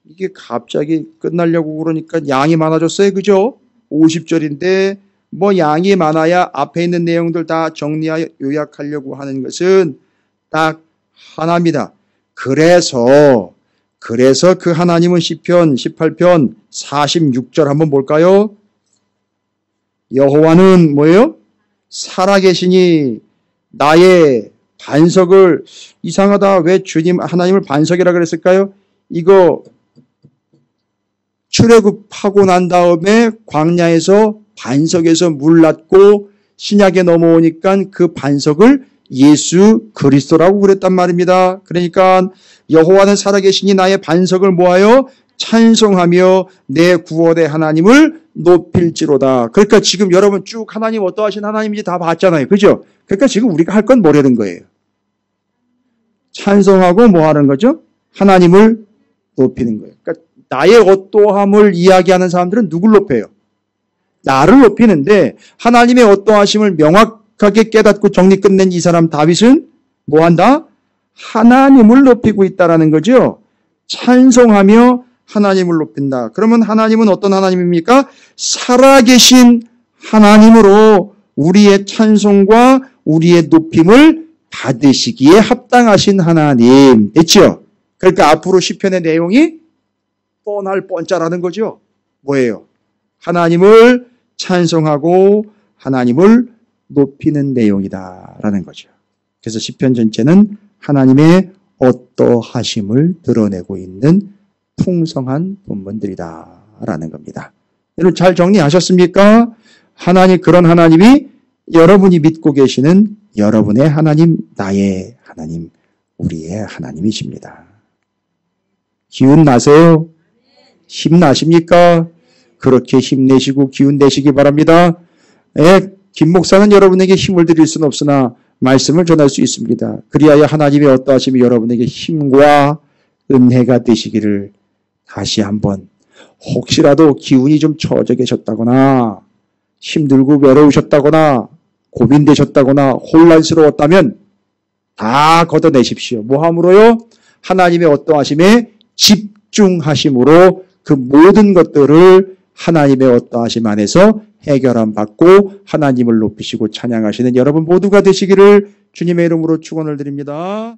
이게 갑자기 끝나려고 그러니까 양이 많아졌어요. 그죠? 50절인데 뭐 양이 많아야 앞에 있는 내용들 다 정리하여 요약하려고 하는 것은 딱 하나입니다. 그래서 그 하나님은 시편 18편 46절 한번 볼까요? 여호와는 뭐예요? 살아계시니 나의 반석을, 이상하다. 왜 주님 하나님을 반석이라 그랬을까요? 이거 출애굽하고 난 다음에 광야에서 반석에서 물 났고 신약에 넘어오니까 그 반석을 예수 그리스도라고 그랬단 말입니다. 그러니까 여호와는 살아계시니 나의 반석을 모하여 찬송하며 내 구원의 하나님을 높일지로다. 그러니까 지금 여러분 쭉 하나님 어떠하신 하나님인지 다 봤잖아요. 그죠? 그러니까 지금 우리가 할 건 뭐라는 거예요? 찬송하고 뭐 하는 거죠? 하나님을 높이는 거예요. 그러니까 나의 어떠함을 이야기하는 사람들은 누굴 높여요? 나를 높이는데 하나님의 어떠하심을 명확하게 깨닫고 정리 끝낸 이 사람 다윗은 뭐 한다? 하나님을 높이고 있다라는 거죠. 찬송하며 하나님을 높인다. 그러면 하나님은 어떤 하나님입니까? 살아계신 하나님으로 우리의 찬송과 우리의 높임을 받으시기에 합당하신 하나님. 됐죠? 그러니까 앞으로 시편의 내용이 뻔할 뻔짜라는 거죠. 뭐예요? 하나님을 찬송하고 하나님을 높이는 내용이다라는 거죠. 그래서 시편 전체는 하나님의 어떠하심을 드러내고 있는 풍성한 본문들이다라는 겁니다. 여러분 잘 정리하셨습니까? 하나님, 그런 하나님이 여러분이 믿고 계시는 여러분의 하나님, 나의 하나님, 우리의 하나님이십니다. 기운 나세요? 힘나십니까? 그렇게 힘내시고 기운 내시기 바랍니다. 김 목사는 여러분에게 힘을 드릴 수는 없으나 말씀을 전할 수 있습니다. 그리하여 하나님의 어떠하심이 여러분에게 힘과 은혜가 되시기를 다시 한번, 혹시라도 기운이 좀 처져 계셨다거나 힘들고 외로우셨다거나 고민되셨다거나 혼란스러웠다면 다 걷어내십시오. 뭐함으로요? 하나님의 어떠하심에 집중하심으로 그 모든 것들을 하나님의 어떠하심 안에서 해결함 받고 하나님을 높이시고 찬양하시는 여러분 모두가 되시기를 주님의 이름으로 축원을 드립니다.